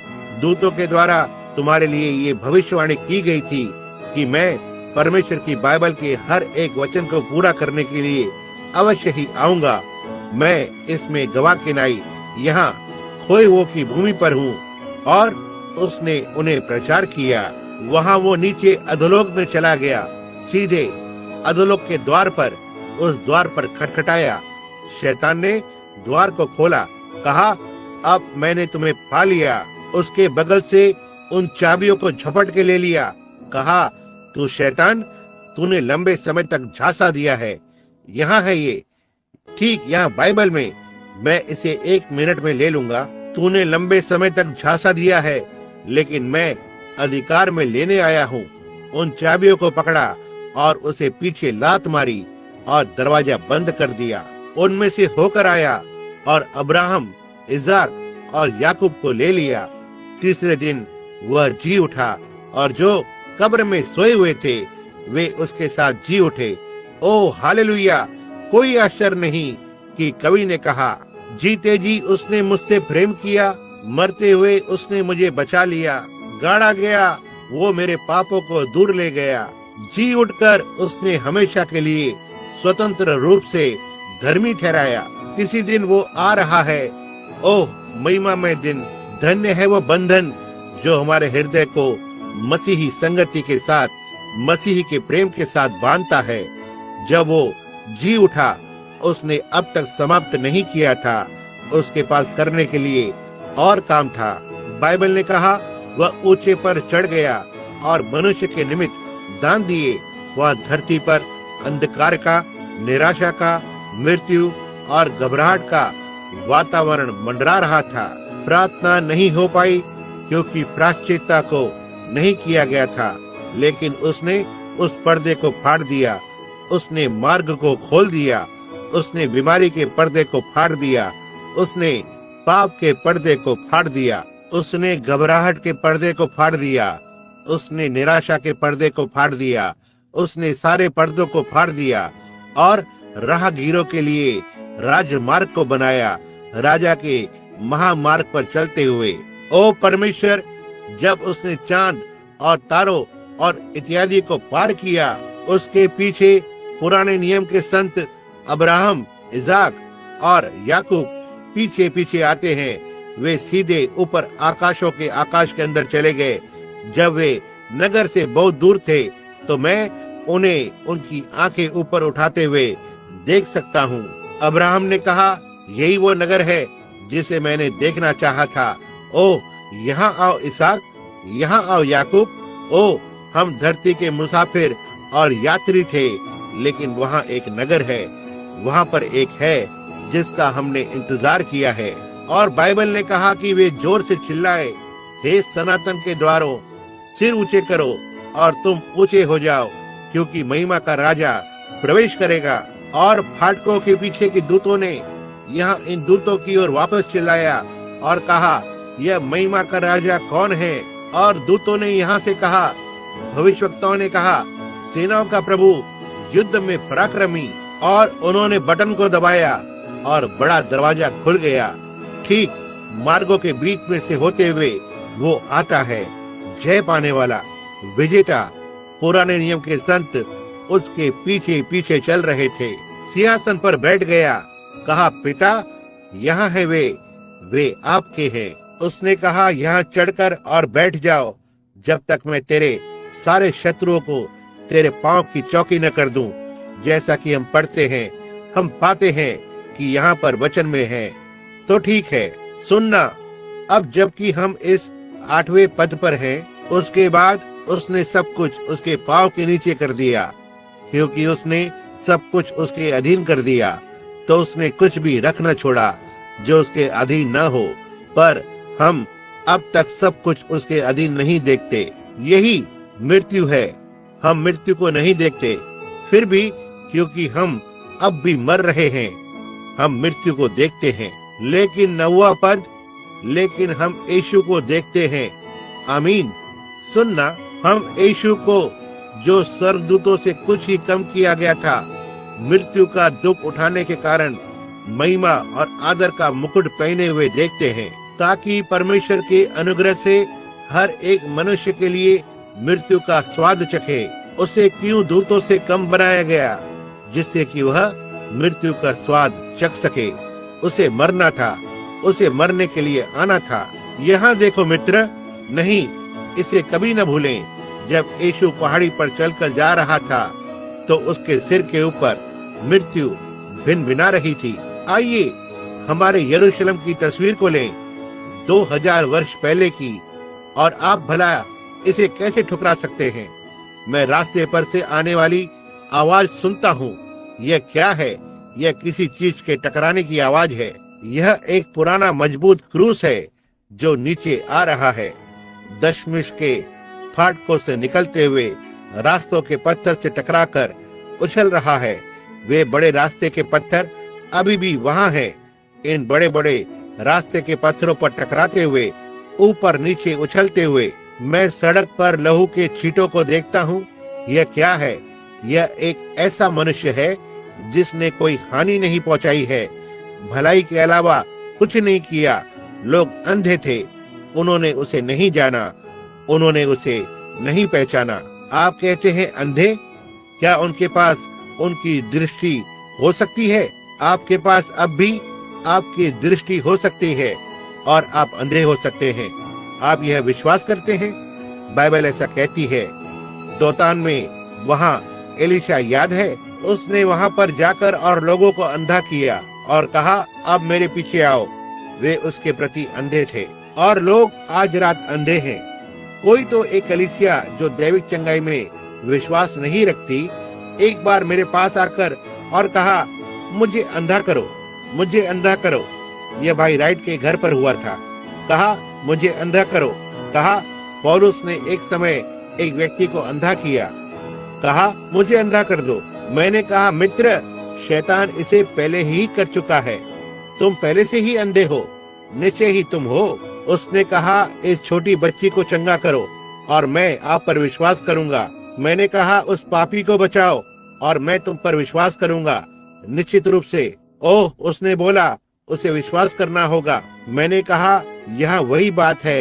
दूतों के द्वारा तुम्हारे लिए ये भविष्यवाणी की गई थी कि मैं परमेश्वर की बाइबल के हर एक वचन को पूरा करने के लिए अवश्य ही आऊंगा। मैं इसमें गवाह के नाई यहाँ खोए हुओं की भूमि पर हूँ। और उसने उन्हें प्रचार किया। वहाँ वो नीचे अधोलोक में चला गया, सीधे अधोलोक के द्वार पर, उस द्वार पर खटखटाया। शैतान ने द्वार को खोला, कहा, अब मैंने तुम्हें पा लिया। उसके बगल से उन चाबियों को झपट के ले लिया। कहा, तू शैतान, तूने लंबे समय तक झांसा दिया है। यहाँ है ये, ठीक यहाँ बाइबल में। मैं इसे 1 मिनट में ले लूंगा। तूने लंबे समय तक झांसा दिया है, लेकिन मैं अधिकार में लेने आया हूँ। उन चाबियों को पकड़ा और उसे पीछे लात मारी और दरवाजा बंद कर दिया। उनमें से होकर आया और अब्राहम, इजाक और याकूब को ले लिया। तीसरे दिन वह जी उठा, और जो कब्र में सोए हुए थे वे उसके साथ जी उठे। ओ हालेलुया! कोई आश्चर्य नहीं कि कवि ने कहा, जीते जी उसने मुझसे प्रेम किया, मरते हुए उसने मुझे बचा लिया। गाड़ा गया वो मेरे पापों को दूर ले गया। जी उठकर उसने हमेशा के लिए स्वतंत्र रूप से धर्मी ठहराया। किसी दिन वो आ रहा है। ओह महिमामय दिन! धन्य है वो बंधन जो हमारे हृदय को मसीही संगति के साथ, मसीही के प्रेम के साथ बांधता है। जब वो जी उठा, उसने अब तक समाप्त नहीं किया था। उसके पास करने के लिए और काम था। बाइबल ने कहा, वह ऊंचे पर चढ़ गया और मनुष्य के निमित्त दान दिए। वह धरती पर अंधकार का, निराशा का, मृत्यु और घबराहट का वातावरण मंडरा रहा था। प्रार्थना नहीं हो पाई क्योंकि प्रायश्चित्ता को नहीं किया गया था, लेकिन उसने उस पर्दे को फाड़ दिया। उसने मार्ग को खोल दिया। उसने बीमारी के पर्दे को फाड़ दिया। उसने पाप के पर्दे को फाड़ दिया। उसने घबराहट के पर्दे को फाड़ दिया। उसने निराशा के पर्दे को फाड़ दिया। उसने सारे पर्दों को फाड़ दिया और राहगीरों के लिए राजमार्ग को बनाया, राजा के महामार्ग पर चलते हुए। ओ परमेश्वर, जब उसने चांद और तारों और इत्यादि को पार किया, उसके पीछे पुराने नियम के संत अब्राहम, इजाक और याकूब पीछे पीछे आते हैं। वे सीधे ऊपर आकाशों के आकाश के अंदर चले गए। जब वे नगर से बहुत दूर थे तो मैं उन्हें उनकी आंखें ऊपर उठाते हुए देख सकता हूँ। अब्राहम ने कहा, यही वो नगर है जिसे मैंने देखना चाहा था। ओ यहाँ आओ इसाक, यहाँ आओ याकूब। ओ हम धरती के मुसाफिर और यात्री थे, लेकिन वहाँ एक नगर है, वहाँ पर एक है जिसका हमने इंतजार किया है। और बाइबल ने कहा कि वे जोर से चिल्लाए, हे सनातन के द्वारों, सिर ऊंचे करो और तुम ऊंचे हो जाओ, क्योंकि महिमा का राजा प्रवेश करेगा। और फाटकों के पीछे के दूतों ने यहाँ इन दूतों की ओर वापस चिल्लाया और कहा, यह महिमा का राजा कौन है? और दूतों ने यहाँ से कहा, भविष्यवक्ताओं ने कहा, सेनाओं का प्रभु, युद्ध में पराक्रमी। और उन्होंने बटन को दबाया और बड़ा दरवाजा खुल गया। ठीक मार्गों के बीच में से होते हुए वो आता है, जय पाने वाला, विजेता। पुराने नियम के संत उसके पीछे पीछे चल रहे थे। सिंहासन पर बैठ गया, कहा, पिता, यहाँ है वे आपके हैं। उसने कहा, यहाँ चढ़कर और बैठ जाओ, जब तक मैं तेरे सारे शत्रुओं को तेरे पांव की चौकी न कर दूं। जैसा कि हम पढ़ते हैं, हम पाते हैं कि यहाँ पर वचन में है। तो ठीक है, सुनना। अब जबकि हम इस 8वें पद पर हैं, उसके बाद उसने सब कुछ उसके पांव के नीचे कर दिया। क्योंकि उसने सब कुछ उसके अधीन कर दिया, तो उसने कुछ भी रख न छोड़ा जो उसके अधीन न हो। पर हम अब तक सब कुछ उसके अधीन नहीं देखते। यही मृत्यु है, हम मृत्यु को नहीं देखते। फिर भी क्योंकि हम अब भी मर रहे हैं, हम मृत्यु को देखते हैं। लेकिन 9वां पद, लेकिन हम यीशु को देखते हैं। आमीन। सुनना, हम यीशु को, जो स्वर्गदूतों से कुछ ही कम किया गया था, मृत्यु का दुख उठाने के कारण महिमा और आदर का मुकुट पहने हुए देखते हैं, ताकि परमेश्वर के अनुग्रह से हर एक मनुष्य के लिए मृत्यु का स्वाद चखे। उसे क्यों दूतों से कम बनाया गया, जिससे कि वह मृत्यु का स्वाद चख सके। उसे मरना था, उसे मरने के लिए आना था। यहाँ देखो मित्र, नहीं, इसे कभी न भूलें। जब यीशु पहाड़ी पर चलकर जा रहा था, तो उसके सिर के ऊपर मृत्यु भिनभिना रही थी। आइए हमारे यरूशलेम की तस्वीर को लें, 2000 वर्ष पहले की, और आप भला इसे कैसे ठुकरा सकते हैं? मैं रास्ते पर से आने वाली आवाज सुनता हूँ। यह क्या है? यह किसी चीज के टकराने की आवाज है। यह एक पुराना मजबूत क्रूस है जो नीचे आ रहा है। दशमिश के फाटकों से निकलते हुए रास्तों के पत्थर से टकराकर उछल रहा है। वे बड़े रास्ते के पत्थर अभी भी वहाँ हैं। इन बड़े बड़े रास्ते के पत्थरों पर टकराते हुए, ऊपर नीचे उछलते हुए मैं सड़क पर लहू के छींटों को देखता हूँ। यह क्या है? यह एक ऐसा मनुष्य है जिसने कोई हानि नहीं पहुंचाई है, भलाई के अलावा कुछ नहीं किया। लोग अंधे थे, उन्होंने उसे नहीं जाना, उन्होंने उसे नहीं पहचाना। आप कहते हैं अंधे? क्या उनके पास उनकी दृष्टि हो सकती है? आपके पास अब भी आपकी दृष्टि हो सकती है और आप अंधे हो सकते हैं। आप यह विश्वास करते हैं? बाइबल ऐसा कहती है। दोतान में वहाँ एलिशा याद है, उसने वहाँ पर जाकर और लोगों को अंधा किया और कहा, अब मेरे पीछे आओ। वे उसके प्रति अंधे थे और लोग आज रात अंधे हैं। कोई तो एक कलीसिया जो दैविक चंगाई में विश्वास नहीं रखती, एक बार मेरे पास आकर और कहा, मुझे अंधा करो, मुझे अंधा करो। यह भाई राइट के घर पर हुआ था। कहा, मुझे अंधा करो। कहा, पौलुस ने एक समय एक व्यक्ति को अंधा किया। कहा, मुझे अंधा कर दो। मैंने कहा, मित्र, शैतान इसे पहले ही कर चुका है, तुम पहले से ही अंधे हो, निश्चय ही तुम हो। उसने कहा, इस छोटी बच्ची को चंगा करो और मैं आप पर विश्वास करूंगा। मैंने कहा, उस पापी को बचाओ और मैं तुम पर विश्वास करूंगा। निश्चित रूप से। ओह, उसने बोला, उसे विश्वास करना होगा। मैंने कहा, यहाँ वही बात है,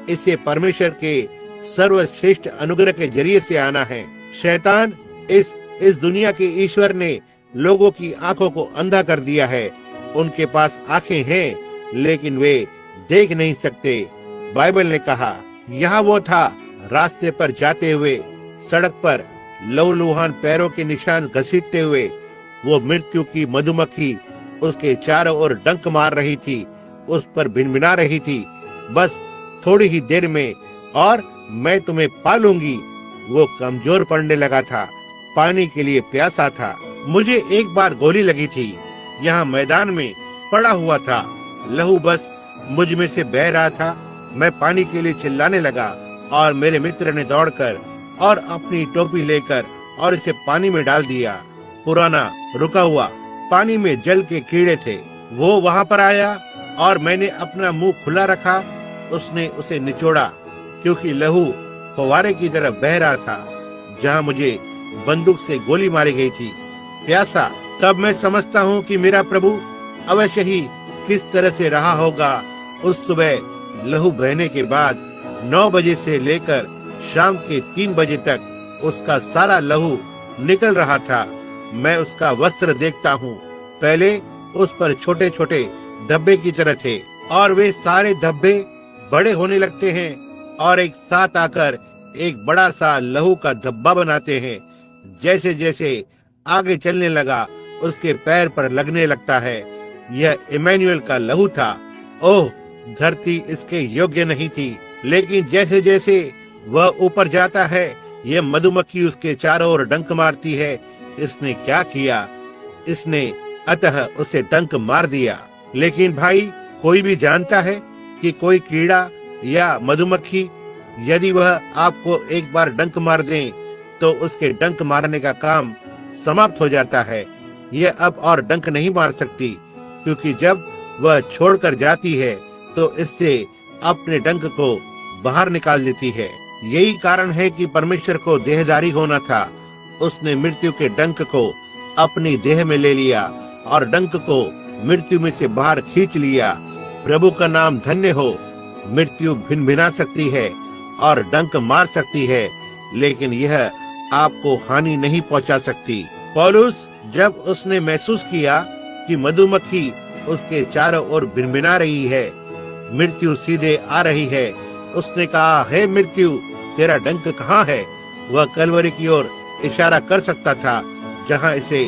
इसे परमेश्वर के सर्वश्रेष्ठ अनुग्रह के जरिए से आना है। शैतान, इस दुनिया के ईश्वर ने लोगों की आंखों को अंधा कर दिया है। उनके पास आंखें हैं, लेकिन वे देख नहीं सकते। बाइबल ने कहा, यहाँ वो था, रास्ते पर जाते हुए, सड़क पर लहूलुहान पैरों के निशान घसीटते हुए, वो मृत्यु की मधुमक्खी उसके चारों ओर डंक मार रही थी, उस पर भिनभिना रही थी, बस थोड़ी ही देर में और मैं तुम्हें पालूंगी। वो कमजोर पड़ने लगा था, पानी के लिए प्यासा था। मुझे एक बार गोली लगी थी, यहाँ मैदान में पड़ा हुआ था, लहू बस मुझ में से बह रहा था। मैं पानी के लिए चिल्लाने लगा और मेरे मित्र ने दौड़कर और अपनी टोपी लेकर और इसे पानी में डाल दिया। पुराना रुका हुआ पानी में जल के कीड़े थे। वो वहाँ पर आया और मैंने अपना मुंह खुला रखा। उसने उसे निचोड़ा, क्योंकि लहू फव्वारे की तरफ बह रहा था जहाँ मुझे बंदूक से गोली मारी गई थी। प्यासा, तब मैं समझता हूँ कि मेरा प्रभु अवश्य ही किस तरह से रहा होगा। उस सुबह लहू बहने के बाद 9 बजे से लेकर शाम के 3 बजे तक उसका सारा लहू निकल रहा था। मैं उसका वस्त्र देखता हूँ, पहले उस पर छोटे छोटे धब्बे की तरह थे और वे सारे धब्बे बड़े होने लगते हैं और एक साथ आकर एक बड़ा सा लहू का धब्बा बनाते हैं। जैसे जैसे आगे चलने लगा, उसके पैर पर लगने लगता है। यह इमैनुएल का लहू था। ओह, धरती इसके योग्य नहीं थी, लेकिन जैसे जैसे वह ऊपर जाता है, यह मधुमक्खी उसके चारों ओर डंक मारती है। इसने क्या किया? इसने अतः उसे डंक मार दिया। लेकिन भाई, कोई भी जानता है कि कोई कीड़ा या मधुमक्खी यदि वह आपको एक बार डंक मार दे तो उसके डंक मारने का काम समाप्त हो जाता है। यह अब और डंक नहीं मार सकती, क्योंकि जब वह छोड़कर जाती है तो इससे अपने डंक को बाहर निकाल देती है। यही कारण है कि परमेश्वर को देहधारी होना था। उसने मृत्यु के डंक को अपनी देह में ले लिया और डंक को मृत्यु में से बाहर खींच लिया। प्रभु का नाम धन्य हो। मृत्यु भिनभिना सकती है और डंक मार सकती है, लेकिन यह आपको हानि नहीं पहुंचा सकती। पौलुस, जब उसने महसूस किया कि मधुमक्खी उसके चारों ओर भिनभिना रही है, मृत्यु सीधे आ रही है, उसने कहा, हे मृत्यु, तेरा डंक कहाँ है? वह कलवरी की ओर इशारा कर सकता था, जहाँ इसे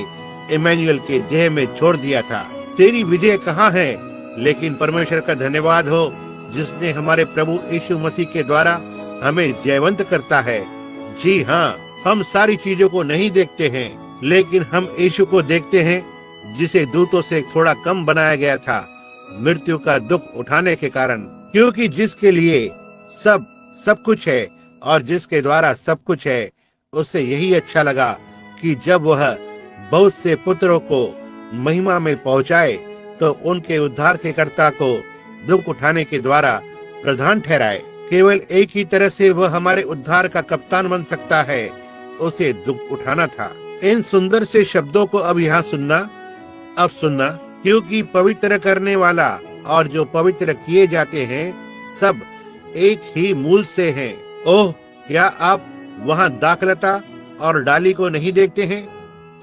इमैनुएल के देह में छोड़ दिया था। तेरी विजय कहाँ है? लेकिन परमेश्वर का धन्यवाद हो, जिसने हमारे प्रभु यीशु मसीह के द्वारा हमें जयवंत करता है। जी हाँ, हम सारी चीजों को नहीं देखते हैं, लेकिन हम यीशु को देखते हैं, जिसे दूतों से थोड़ा कम बनाया गया था, मृत्यु का दुख उठाने के कारण। क्योंकि जिसके लिए सब कुछ है और जिसके द्वारा सब कुछ है, उसे यही अच्छा लगा कि जब वह बहुत से पुत्रों को महिमा में पहुंचाए तो उनके उद्धार के कर्ता को दुख उठाने के द्वारा प्रधान ठहराए। केवल एक ही तरह से वह हमारे उद्धार का कप्तान बन सकता है, उसे दुख उठाना था। इन सुंदर से शब्दों को अब यहाँ सुनना, अब सुनना, क्योंकि पवित्र करने वाला और जो पवित्र किए जाते हैं सब एक ही मूल से हैं। ओह, क्या आप वहाँ दाखलता और डाली को नहीं देखते हैं?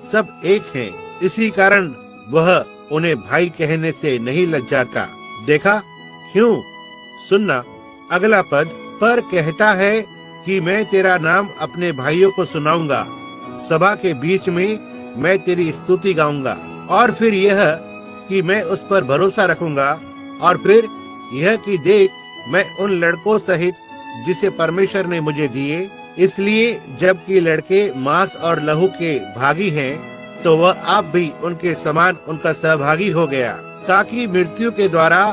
सब एक हैं। इसी कारण वह उन्हें भाई कहने से नहीं लज्जाता। देखा क्यों? सुनना अगला पद, पर कहता है कि मैं तेरा नाम अपने भाइयों को सुनाऊंगा, सभा के बीच में मैं तेरी स्तुति गाऊंगा। और फिर यह कि मैं उस पर भरोसा रखूंगा, और फिर यह कि देख, मैं उन लड़कों सहित जिसे परमेश्वर ने मुझे दिए। इसलिए जबकि लड़के मांस और लहू के भागी हैं, तो वह आप भी उनके समान उनका सहभागी हो गया, ताकि मृत्यु के द्वारा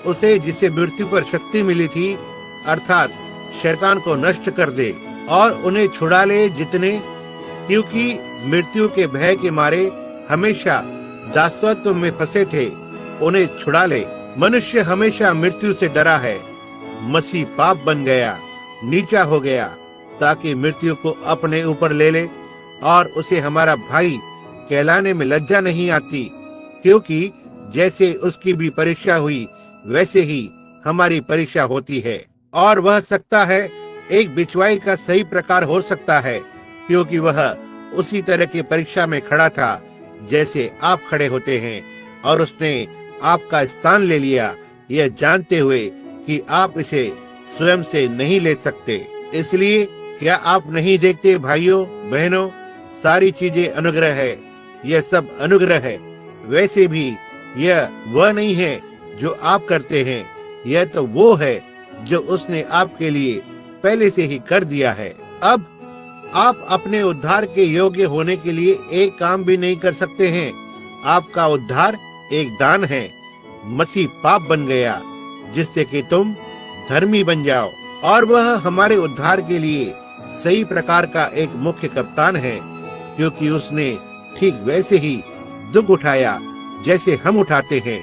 उसे, जिसे मृत्यु पर शक्ति मिली थी, अर्थात शैतान को नष्ट कर दे, और उन्हें छुड़ा ले जितने, क्योंकि मृत्यु के भय के मारे हमेशा दासत्व में फंसे थे, उन्हें छुड़ा ले। मनुष्य हमेशा मृत्यु से डरा है। मसीह पाप बन गया, नीचा हो गया, ताकि मृत्यु को अपने ऊपर ले ले, और उसे हमारा भाई कहलाने में लज्जा नहीं आती, क्योंकि जैसे उसकी भी परीक्षा हुई वैसे ही हमारी परीक्षा होती है। और वह सकता है एक बिचवाई का सही प्रकार हो सकता है, क्योंकि वह उसी तरह की परीक्षा में खड़ा था जैसे आप खड़े होते हैं, और उसने आपका स्थान ले लिया, यह जानते हुए कि आप इसे स्वयं से नहीं ले सकते। इसलिए क्या आप नहीं देखते भाइयों बहनों, सारी चीजें अनुग्रह है, यह सब अनुग्रह है। वैसे भी यह वह नहीं है जो आप करते हैं, यह तो वो है जो उसने आपके लिए पहले से ही कर दिया है। अब आप अपने उद्धार के योग्य होने के लिए एक काम भी नहीं कर सकते हैं। आपका उद्धार एक दान है। मसीह पाप बन गया जिससे कि तुम धर्मी बन जाओ, और वह हमारे उद्धार के लिए सही प्रकार का एक मुख्य कप्तान है, क्योंकि उसने ठीक वैसे ही दुख उठाया जैसे हम उठाते हैं।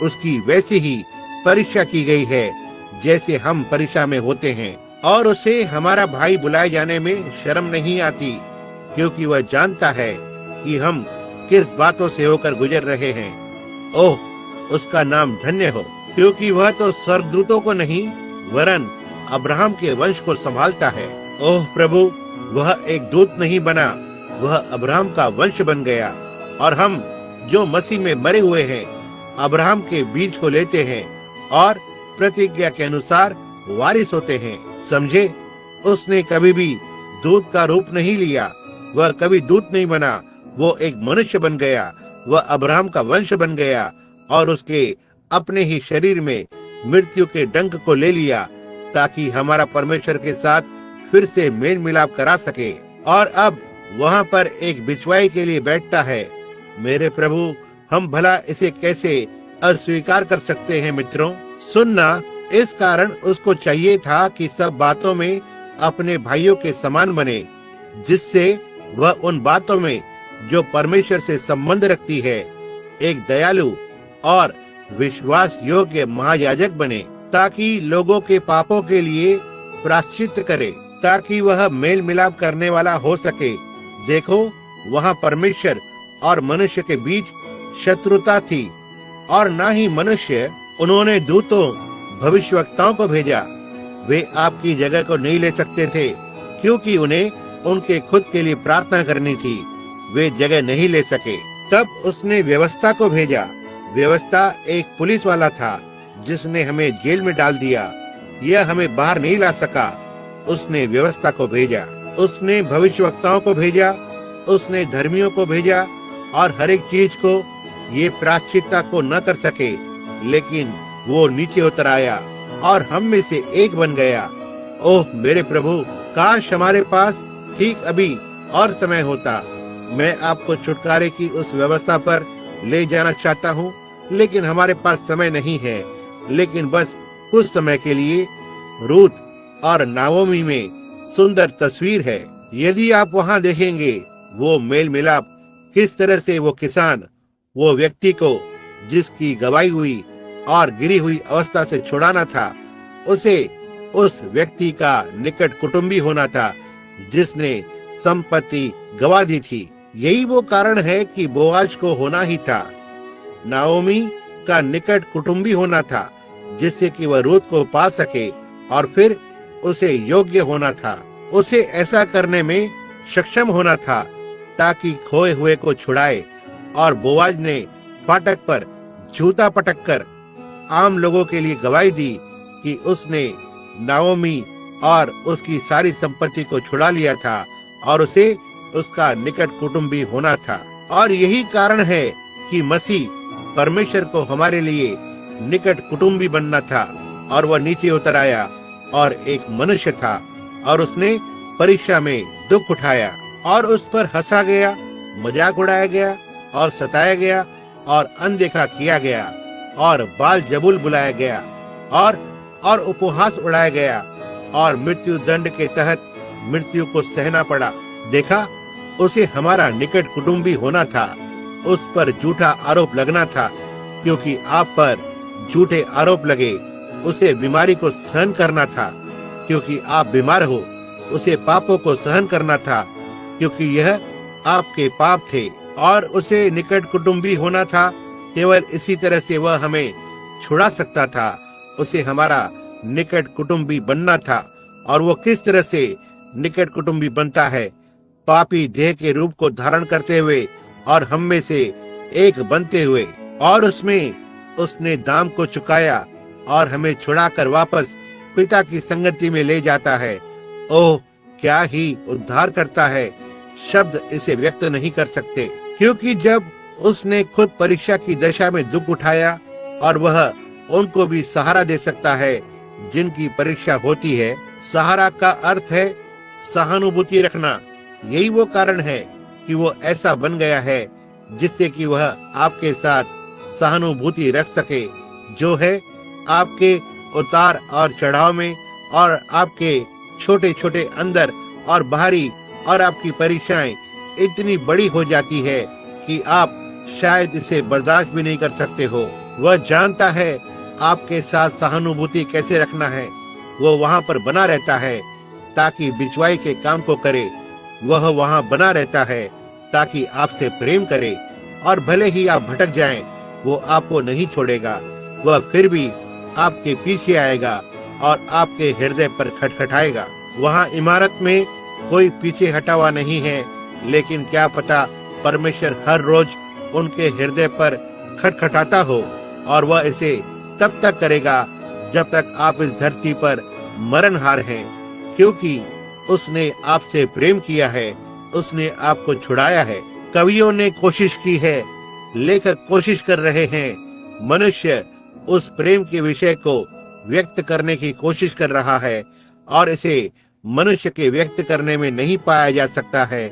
उसकी वैसे ही परीक्षा की गई है जैसे हम परीक्षा में होते हैं, और उसे हमारा भाई बुलाए जाने में शर्म नहीं आती, क्योंकि वह जानता है कि हम किस बातों से होकर गुजर रहे हैं। ओह, उसका नाम धन्य हो, क्योंकि वह तो स्वर्गदूतों को नहीं वरन अब्राहम के वंश को संभालता है। ओह प्रभु, वह एक दूत नहीं बना, वह अब्राहम का वंश बन गया, और हम जो मसीह में मरे हुए हैं अब्राहम के बीज को लेते हैं और प्रतिज्ञा के अनुसार वारिस होते हैं। समझे, उसने कभी भी दूत का रूप नहीं लिया, वह कभी दूत नहीं बना, वो एक मनुष्य बन गया, वह अब्राहम का वंश बन गया, और उसके अपने ही शरीर में मृत्यु के डंक को ले लिया, ताकि हमारा परमेश्वर के साथ फिर से मेल मिलाप करा सके। और अब वहाँ पर एक बिचवाई के लिए बैठता है। मेरे प्रभु, हम भला इसे कैसे अस्वीकार कर सकते हैं मित्रों? सुनना, इस कारण उसको चाहिए था कि सब बातों में अपने भाइयों के समान बने, जिससे वह उन बातों में जो परमेश्वर से संबंध रखती है एक दयालु और विश्वास योग्य महायाजक बने, ताकि लोगों के पापों के लिए प्रायश्चित करे, ताकि वह मेल मिलाप करने वाला हो सके। देखो, वहाँ परमेश्वर और मनुष्य के बीच शत्रुता थी, और ना ही मनुष्य। उन्होंने दूतों भविष्यवक्ताओं को भेजा। वे आपकी जगह को नहीं ले सकते थे, क्योंकि उन्हें उनके खुद के लिए प्रार्थना करनी थी। वे जगह नहीं ले सके। तब उसने व्यवस्था को भेजा। व्यवस्था एक पुलिस वाला था जिसने हमें जेल में डाल दिया। यह हमें बाहर नहीं ला सका। उसने व्यवस्था को भेजा। उसने भविष्यवक्ताओं को भेजा। उसने धर्मियों को भेजा, और हर एक चीज को ये प्रायश्चित्ता को न कर सके, लेकिन वो नीचे उतर आया और हम में से एक बन गया। ओह मेरे प्रभु, काश हमारे पास ठीक अभी और समय होता। मैं आपको छुटकारे की उस व्यवस्था पर ले जाना चाहता हूँ, लेकिन हमारे पास समय नहीं है। लेकिन बस कुछ समय के लिए रूत और नाओमी में सुंदर तस्वीर है। यदि आप वहाँ देखेंगे वो मेल मिलाप, किस तरह से वो किसान वो व्यक्ति को जिसकी गवाई हुई और गिरी हुई अवस्था से छुड़ाना था, उसे उस व्यक्ति का निकट कुटुंबी होना था जिसने संपत्ति गवा दी थी। यही वो कारण है कि बोआज को होना ही था। नाओमी का निकट कुटुंबी होना था, जिससे कि वह रूत को पा सके, और फिर उसे योग्य होना था। उसे ऐसा करने में सक्षम होना था ताकि खोए हुए को छुड़ाए। और बोआज ने फाटक पर जूता पटक कर आम लोगों के लिए गवाही दी कि उसने नाओमी और उसकी सारी संपत्ति को छुड़ा लिया था, और उसे उसका निकट कुटुंबी होना था। और यही कारण है कि मसीह परमेश्वर को हमारे लिए निकट कुटुंबी बनना था, और वह नीचे उतर आया और एक मनुष्य था और उसने परीक्षा में दुख उठाया और उस पर हंसा गया, मजाक उड़ाया गया और सताया गया और अनदेखा किया गया और बाल जबुल बुलाया गया और उपहास उड़ाया गया और मृत्यु दंड के तहत मृत्यु को सहना पड़ा। देखा, उसे हमारा निकट कुटुंबी होना था, उस पर झूठा आरोप लगना था क्योंकि आप पर झूठे आरोप लगे। उसे बीमारी को सहन करना था क्योंकि आप बीमार हो। उसे पापों को सहन करना था क्योंकि यह आपके पाप थे। और उसे निकट कुटुंबी होना था, केवल इसी तरह से वह हमें छुड़ा सकता था। उसे हमारा निकट कुटुंबी बनना था। और वो किस तरह से निकट कुटुंबी बनता है? पापी देह के रूप को धारण करते हुए और हम में से एक बनते हुए। और उसमें उसने दाम को चुकाया और हमें छुड़ाकर वापस पिता की संगति में ले जाता है। ओह, क्या ही उद्धार करता है! शब्द इसे व्यक्त नहीं कर सकते। क्योंकि जब उसने खुद परीक्षा की दशा में दुख उठाया और वह उनको भी सहारा दे सकता है जिनकी परीक्षा होती है। सहारा का अर्थ है सहानुभूति रखना। यही वो कारण है कि वो ऐसा बन गया है जिससे कि वह आपके साथ सहानुभूति रख सके, जो है आपके उतार और चढ़ाव में और आपके छोटे छोटे अंदर और बाहरी। और आपकी परीक्षाएं इतनी बड़ी हो जाती है कि आप शायद इसे बर्दाश्त भी नहीं कर सकते हो। वह जानता है आपके साथ सहानुभूति कैसे रखना है। वो वहाँ पर बना रहता है ताकि बिचवाई के काम को करे। वह वहाँ बना रहता है ताकि आपसे प्रेम करे। और भले ही आप भटक जाएं, वो आपको नहीं छोड़ेगा। वह फिर भी आपके पीछे आएगा और आपके हृदय पर खटखटाएगा। वहाँ इमारत में कोई पीछे हटा हुआ नहीं है, लेकिन क्या पता परमेश्वर हर रोज उनके हृदय पर खटखटाता हो। और वह इसे तब तक करेगा जब तक आप इस धरती पर मरणहार हैं, क्योंकि उसने आपसे प्रेम किया है, उसने आपको छुड़ाया है। कवियों ने कोशिश की है, लेखक कोशिश कर रहे हैं। मनुष्य उस प्रेम के विषय को व्यक्त करने की कोशिश कर रहा है और इसे मनुष्य के व्यक्त करने में नहीं पाया जा सकता है।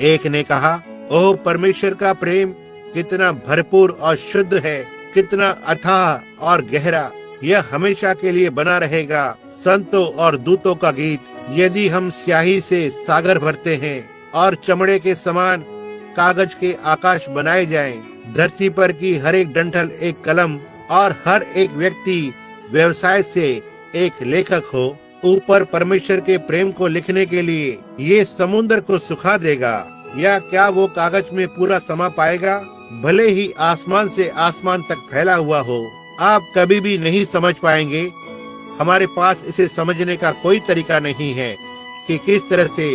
एक ने कहा, ओह परमेश्वर का प्रेम कितना भरपूर और शुद्ध है, कितना अथाह और गहरा। यह हमेशा के लिए बना रहेगा। संतों और दूतों का गीत। यदि हम स्याही से सागर भरते हैं और चमड़े के समान कागज के आकाश बनाए जाएं, धरती पर की हर एक डंठल एक कलम और हर एक व्यक्ति व्यवसाय से एक लेखक हो, ऊपर परमेश्वर के प्रेम को लिखने के लिए ये समुद्र को सुखा देगा, या क्या वो कागज में पूरा समा पाएगा? भले ही आसमान से आसमान तक फैला हुआ हो, आप कभी भी नहीं समझ पाएंगे। हमारे पास इसे समझने का कोई तरीका नहीं है कि किस तरह से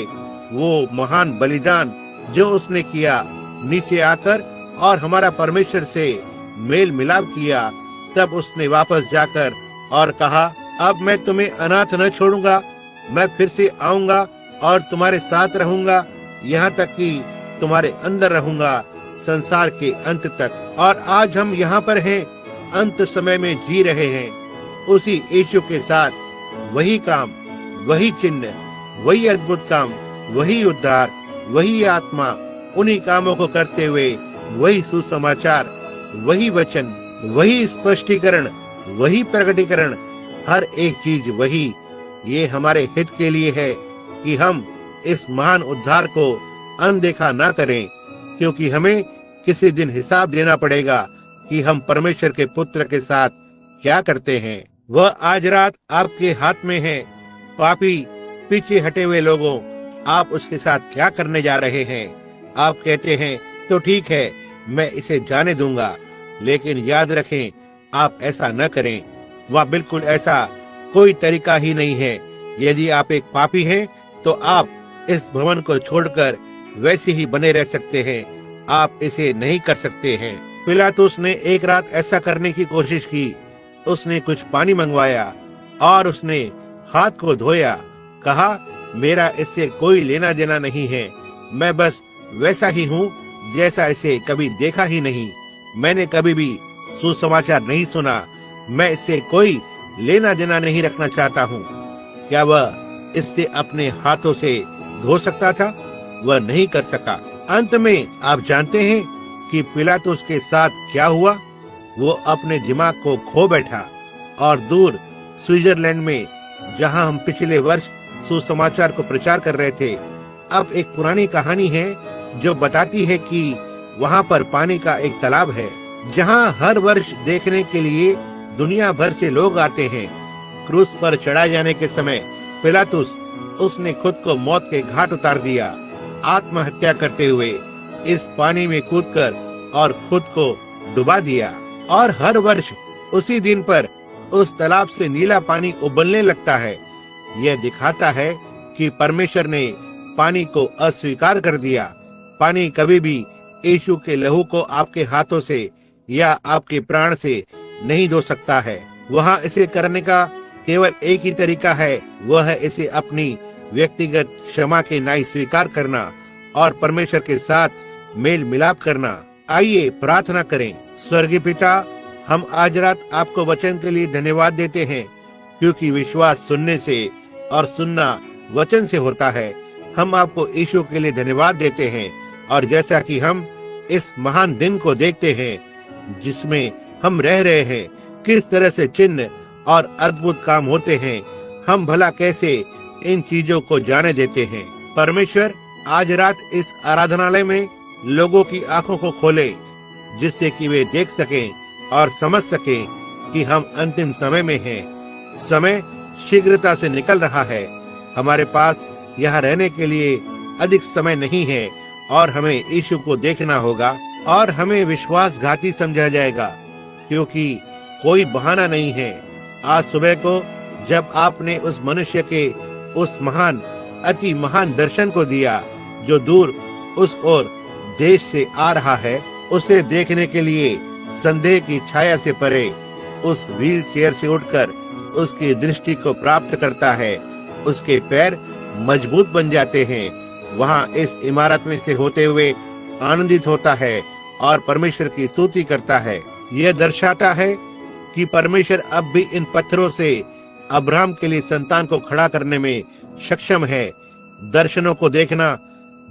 वो महान बलिदान जो उसने किया, नीचे आकर और हमारा परमेश्वर से मेल मिलाप किया। तब उसने वापस जाकर और कहा, अब मैं तुम्हें अनाथ न छोड़ूंगा, मैं फिर से आऊंगा और तुम्हारे साथ रहूंगा, यहाँ तक कि तुम्हारे अंदर रहूंगा संसार के अंत तक। और आज हम यहाँ पर हैं, अंत समय में जी रहे हैं, उसी यीशु के साथ। वही काम, वही चिन्ह, वही अद्भुत काम, वही उद्धार, वही आत्मा, उन्हीं कामों को करते हुए वही सुसमाचार, वही वचन, वही स्पष्टीकरण, वही प्रकटीकरण, हर एक चीज वही। ये हमारे हित के लिए है कि हम इस महान उद्धार को अनदेखा ना करें, क्योंकि हमें किसी दिन हिसाब देना पड़ेगा कि हम परमेश्वर के पुत्र के साथ क्या करते हैं। वह आज रात आपके हाथ में है। पापी पीछे हटे हुए लोगों, आप उसके साथ क्या करने जा रहे हैं? आप कहते हैं तो ठीक है, मैं इसे जाने दूंगा, लेकिन याद रखें आप ऐसा न करें। वह बिल्कुल ऐसा कोई तरीका ही नहीं है। यदि आप एक पापी हैं तो आप इस भवन को छोड़कर वैसे ही बने रह सकते हैं। आप इसे नहीं कर सकते हैं। पिलातुस ने एक रात ऐसा करने की कोशिश की। उसने कुछ पानी मंगवाया और उसने हाथ को धोया, कहा, मेरा इससे कोई लेना देना नहीं है, मैं बस वैसा ही हूँ जैसा इसे कभी देखा ही नहीं। मैंने कभी भी सुसमाचार नहीं सुना, मैं इससे कोई लेना देना नहीं रखना चाहता हूँ। क्या वह इससे अपने हाथों से धो सकता था? वह नहीं कर सका। अंत में आप जानते हैं कि पिलातुस के साथ क्या हुआ? वो अपने दिमाग को खो बैठा और दूर स्विट्जरलैंड में, जहां हम पिछले वर्ष सुसमाचार को प्रचार कर रहे थे, अब एक पुरानी कहानी है जो बताती है कि वहां पर पानी का एक तालाब है जहां हर वर्ष देखने के लिए दुनिया भर से लोग आते हैं। क्रूस पर चढ़ाए जाने के समय पिलातुस उसने खुद को मौत के घाट उतार दिया, आत्महत्या करते हुए इस पानी में कूदकर, और खुद को डुबा दिया। और हर वर्ष उसी दिन पर उस तालाब से नीला पानी उबलने लगता है। यह दिखाता है कि परमेश्वर ने पानी को अस्वीकार कर दिया। पानी कभी भी यीशु के लहू को आपके हाथों से या आपके प्राण से नहीं धो सकता है। वहाँ इसे करने का केवल एक ही तरीका है, वह है इसे अपनी व्यक्तिगत क्षमा के नाई स्वीकार करना और परमेश्वर के साथ मेल मिलाप करना। आइए प्रार्थना करें। स्वर्गीय पिता, हम आज रात आपको वचन के लिए धन्यवाद देते हैं, क्योंकि विश्वास सुनने से और सुनना वचन से होता है। हम आपको यीशु के लिए धन्यवाद देते हैं, और जैसा कि हम इस महान दिन को देखते हैं जिसमें हम रह रहे हैं, किस तरह से चिन्ह और अद्भुत काम होते हैं, हम भला कैसे इन चीजों को जाने देते हैं। परमेश्वर, आज रात इस आराधनालय में लोगों की आंखों को खोले, जिससे कि वे देख सकें और समझ सकें कि हम अंतिम समय में हैं। समय शीघ्रता से निकल रहा है। हमारे पास यहाँ रहने के लिए अधिक समय नहीं है, और हमें यीशु को देखना होगा, और हमें विश्वासघाती समझा जाएगा, क्योंकि कोई बहाना नहीं है। आज सुबह को जब आपने उस मनुष्य के उस महान, अति महान दर्शन को दिया, जो दूर उस ओर देश से आ रहा है, उसे देखने के लिए संदेह की छाया से परे उस व्हील चेयर से उठकर उसकी दृष्टि को प्राप्त करता है। उसके पैर मजबूत बन जाते हैं। वहाँ इस इमारत में से होते हुए आनंदित होता है और परमेश्वर की स्तुति करता है। यह दर्शाता है कि परमेश्वर अब भी इन पत्थरों से अब्राहम के लिए संतान को खड़ा करने में सक्षम है। दर्शनों को देखना,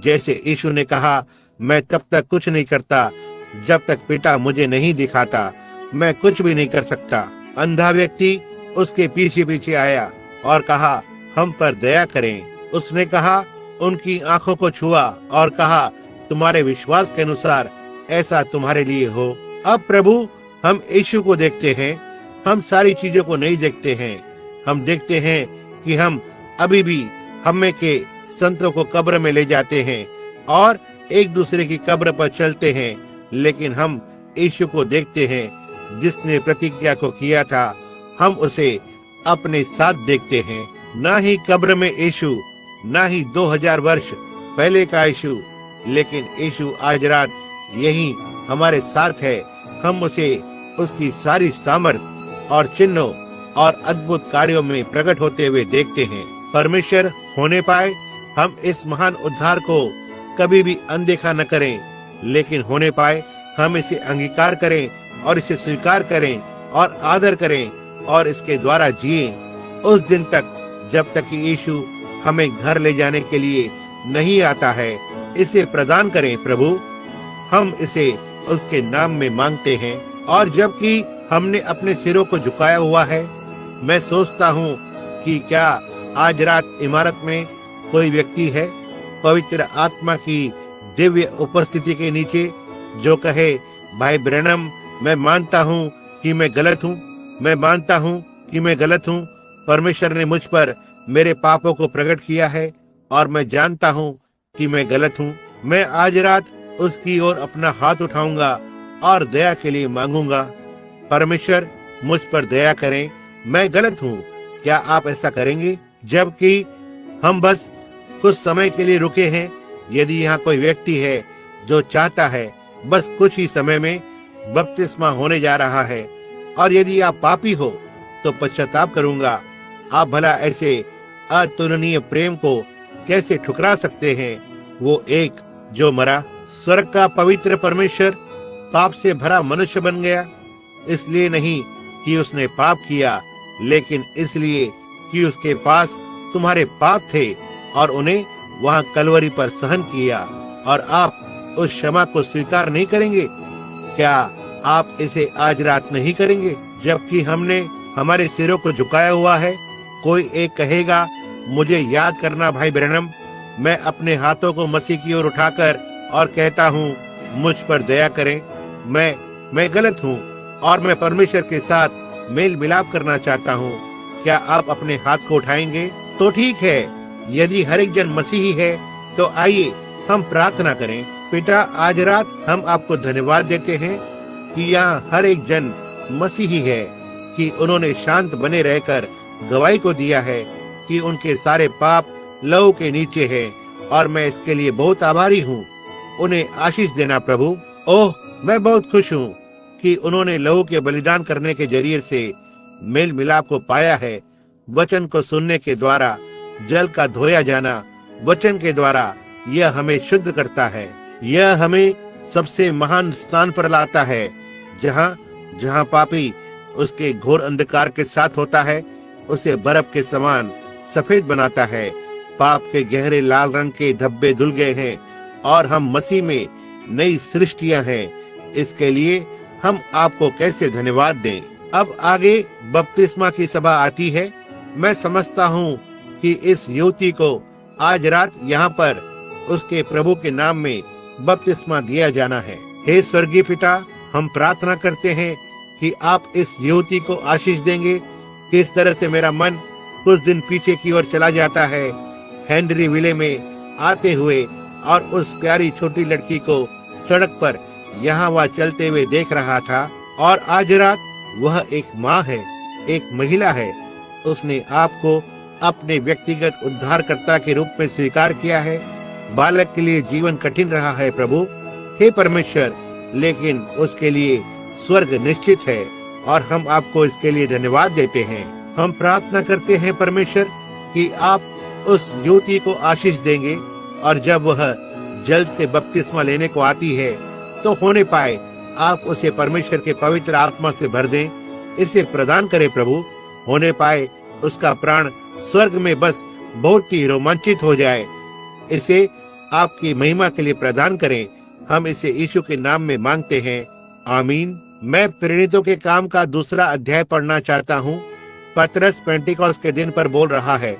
जैसे यीशु ने कहा, मैं तब तक कुछ नहीं करता जब तक पिता मुझे नहीं दिखाता, मैं कुछ भी नहीं कर सकता। अंधा व्यक्ति उसके पीछे पीछे आया और कहा, हम पर दया करें। उसने कहा, उनकी आंखों को छुआ और कहा, तुम्हारे विश्वास के अनुसार ऐसा तुम्हारे लिए हो। अब प्रभु, हम यीशु को देखते हैं, हम सारी चीजों को नहीं देखते हैं। हम देखते हैं कि हम अभी भी हमें के संतों को कब्र में ले जाते हैं और एक दूसरे की कब्र पर चलते हैं, लेकिन हम यीशु को देखते हैं जिसने प्रतिज्ञा को किया था। हम उसे अपने साथ देखते हैं, ना ही कब्र में यीशु, ना ही 2000 वर्ष पहले का यीशु, लेकिन यीशु आज रात यही हमारे साथ है। हम उसे उसकी सारी सामर्थ और चिन्हों और अद्भुत कार्यों में प्रकट होते हुए देखते हैं। परमेश्वर होने पाए हम इस महान उद्धार को कभी भी अनदेखा न करें, लेकिन होने पाए हम इसे अंगीकार करें और इसे स्वीकार करें और आदर करें और इसके द्वारा जिए उस दिन तक, जब तक कि यीशु हमें घर ले जाने के लिए नहीं आता है। इसे प्रदान करें प्रभु, हम इसे उसके नाम में मांगते हैं। और जबकि हमने अपने सिरों को झुकाया हुआ है, मैं सोचता हूँ कि क्या आज रात इमारत में कोई व्यक्ति है पवित्र आत्मा की दिव्य उपस्थिति के नीचे जो कहे, भाई ब्रैनम, मैं मानता हूँ कि मैं गलत हूँ, मैं मानता हूँ कि मैं गलत हूँ। परमेश्वर ने मुझ पर मेरे पापों को प्रकट किया है और मैं जानता हूँ कि मैं गलत हूँ। मैं आज रात उसकी ओर अपना हाथ उठाऊंगा और दया के लिए मांगूंगा, परमेश्वर मुझ पर दया करें, मैं गलत हूँ। क्या आप ऐसा करेंगे? जबकि हम बस कुछ समय के लिए रुके हैं, यदि यहाँ कोई व्यक्ति है जो चाहता है बस कुछ ही समय में बपतिस्मा होने जा रहा है, और यदि आप पापी हो तो पश्चाताप करूंगा। आप भला ऐसे अतुलनीय प्रेम को कैसे ठुकरा सकते हैं? वो एक जो मरा, स्वर्ग का पवित्र परमेश्वर पाप से भरा मनुष्य बन गया, इसलिए नहीं कि उसने पाप किया, लेकिन इसलिए कि उसके पास तुम्हारे पाप थे और उन्हें वहाँ कलवरी पर सहन किया, और आप उस क्षमा को स्वीकार नहीं करेंगे? क्या आप इसे आज रात नहीं करेंगे, जबकि हमने हमारे सिरों को झुकाया हुआ है? कोई एक कहेगा, मुझे याद करना भाई ब्रैनम, मैं अपने हाथों को मसीह की ओर उठाकर और कहता हूँ, मुझ पर दया करें, मैं गलत हूँ और मैं परमेश्वर के साथ मेल मिलाप करना चाहता हूँ। क्या आप अपने हाथ को उठाएंगे? तो ठीक है, यदि हर एक जन मसीही है तो आइए हम प्रार्थना करें। पिता, आज रात हम आपको धन्यवाद देते हैं कि यहाँ हर एक जन मसीही है, कि उन्होंने शांत बने रहकर गवाही को दिया है कि उनके सारे पाप लहू के नीचे है, और मैं इसके लिए बहुत आभारी हूँ। उन्हें आशीष देना प्रभु। ओह, मैं बहुत खुश हूँ कि उन्होंने लहू के बलिदान करने के जरिए से मेल मिलाप को पाया है। वचन को सुनने के द्वारा जल का धोया जाना, वचन के द्वारा यह हमें शुद्ध करता है। यह हमें सबसे महान स्थान पर लाता है, जहाँ पापी उसके घोर अंधकार के साथ होता है, उसे बर्फ के समान सफेद बनाता है। पाप के गहरे लाल रंग के धब्बे धुल गए हैं और हम मसीह में नई सृष्टियां हैं। इसके लिए हम आपको कैसे धन्यवाद दें। अब आगे बपतिस्मा की सभा आती है। मैं समझता हूँ कि इस युवती को आज रात यहाँ पर उसके प्रभु के नाम में बपतिस्मा दिया जाना है। हे स्वर्गीय पिता, हम प्रार्थना करते हैं कि आप इस युवती को आशीष देंगे। किस तरह से मेरा मन कुछ दिन पीछे की ओर चला जाता है, हेनरी विले में आते हुए, और उस प्यारी छोटी लड़की को सड़क पर यहाँ वहाँ चलते हुए देख रहा था। और आज रात वह एक माँ है, एक महिला है। उसने आपको अपने व्यक्तिगत उद्धारकर्ता के रूप में स्वीकार किया है। बालक के लिए जीवन कठिन रहा है प्रभु, हे परमेश्वर, लेकिन उसके लिए स्वर्ग निश्चित है, और हम आपको इसके लिए धन्यवाद देते हैं। हम प्रार्थना करते हैं परमेश्वर कि आप उस युवती को आशीष देंगे, और जब वह जल से बपतिस्मा लेने को आती है तो होने पाए आप उसे परमेश्वर के पवित्र आत्मा से भर दें। इसे प्रदान करें प्रभु, होने पाए उसका प्राण स्वर्ग में बस बहुत ही रोमांचित हो जाए। इसे आपकी महिमा के लिए प्रदान करें। हम इसे यीशु के नाम में मांगते हैं, आमीन। मैं प्रेरितों के काम का 2 अध्याय पढ़ना चाहता हूँ। पतरस पेंटिकॉस्ट के दिन पर बोल रहा है,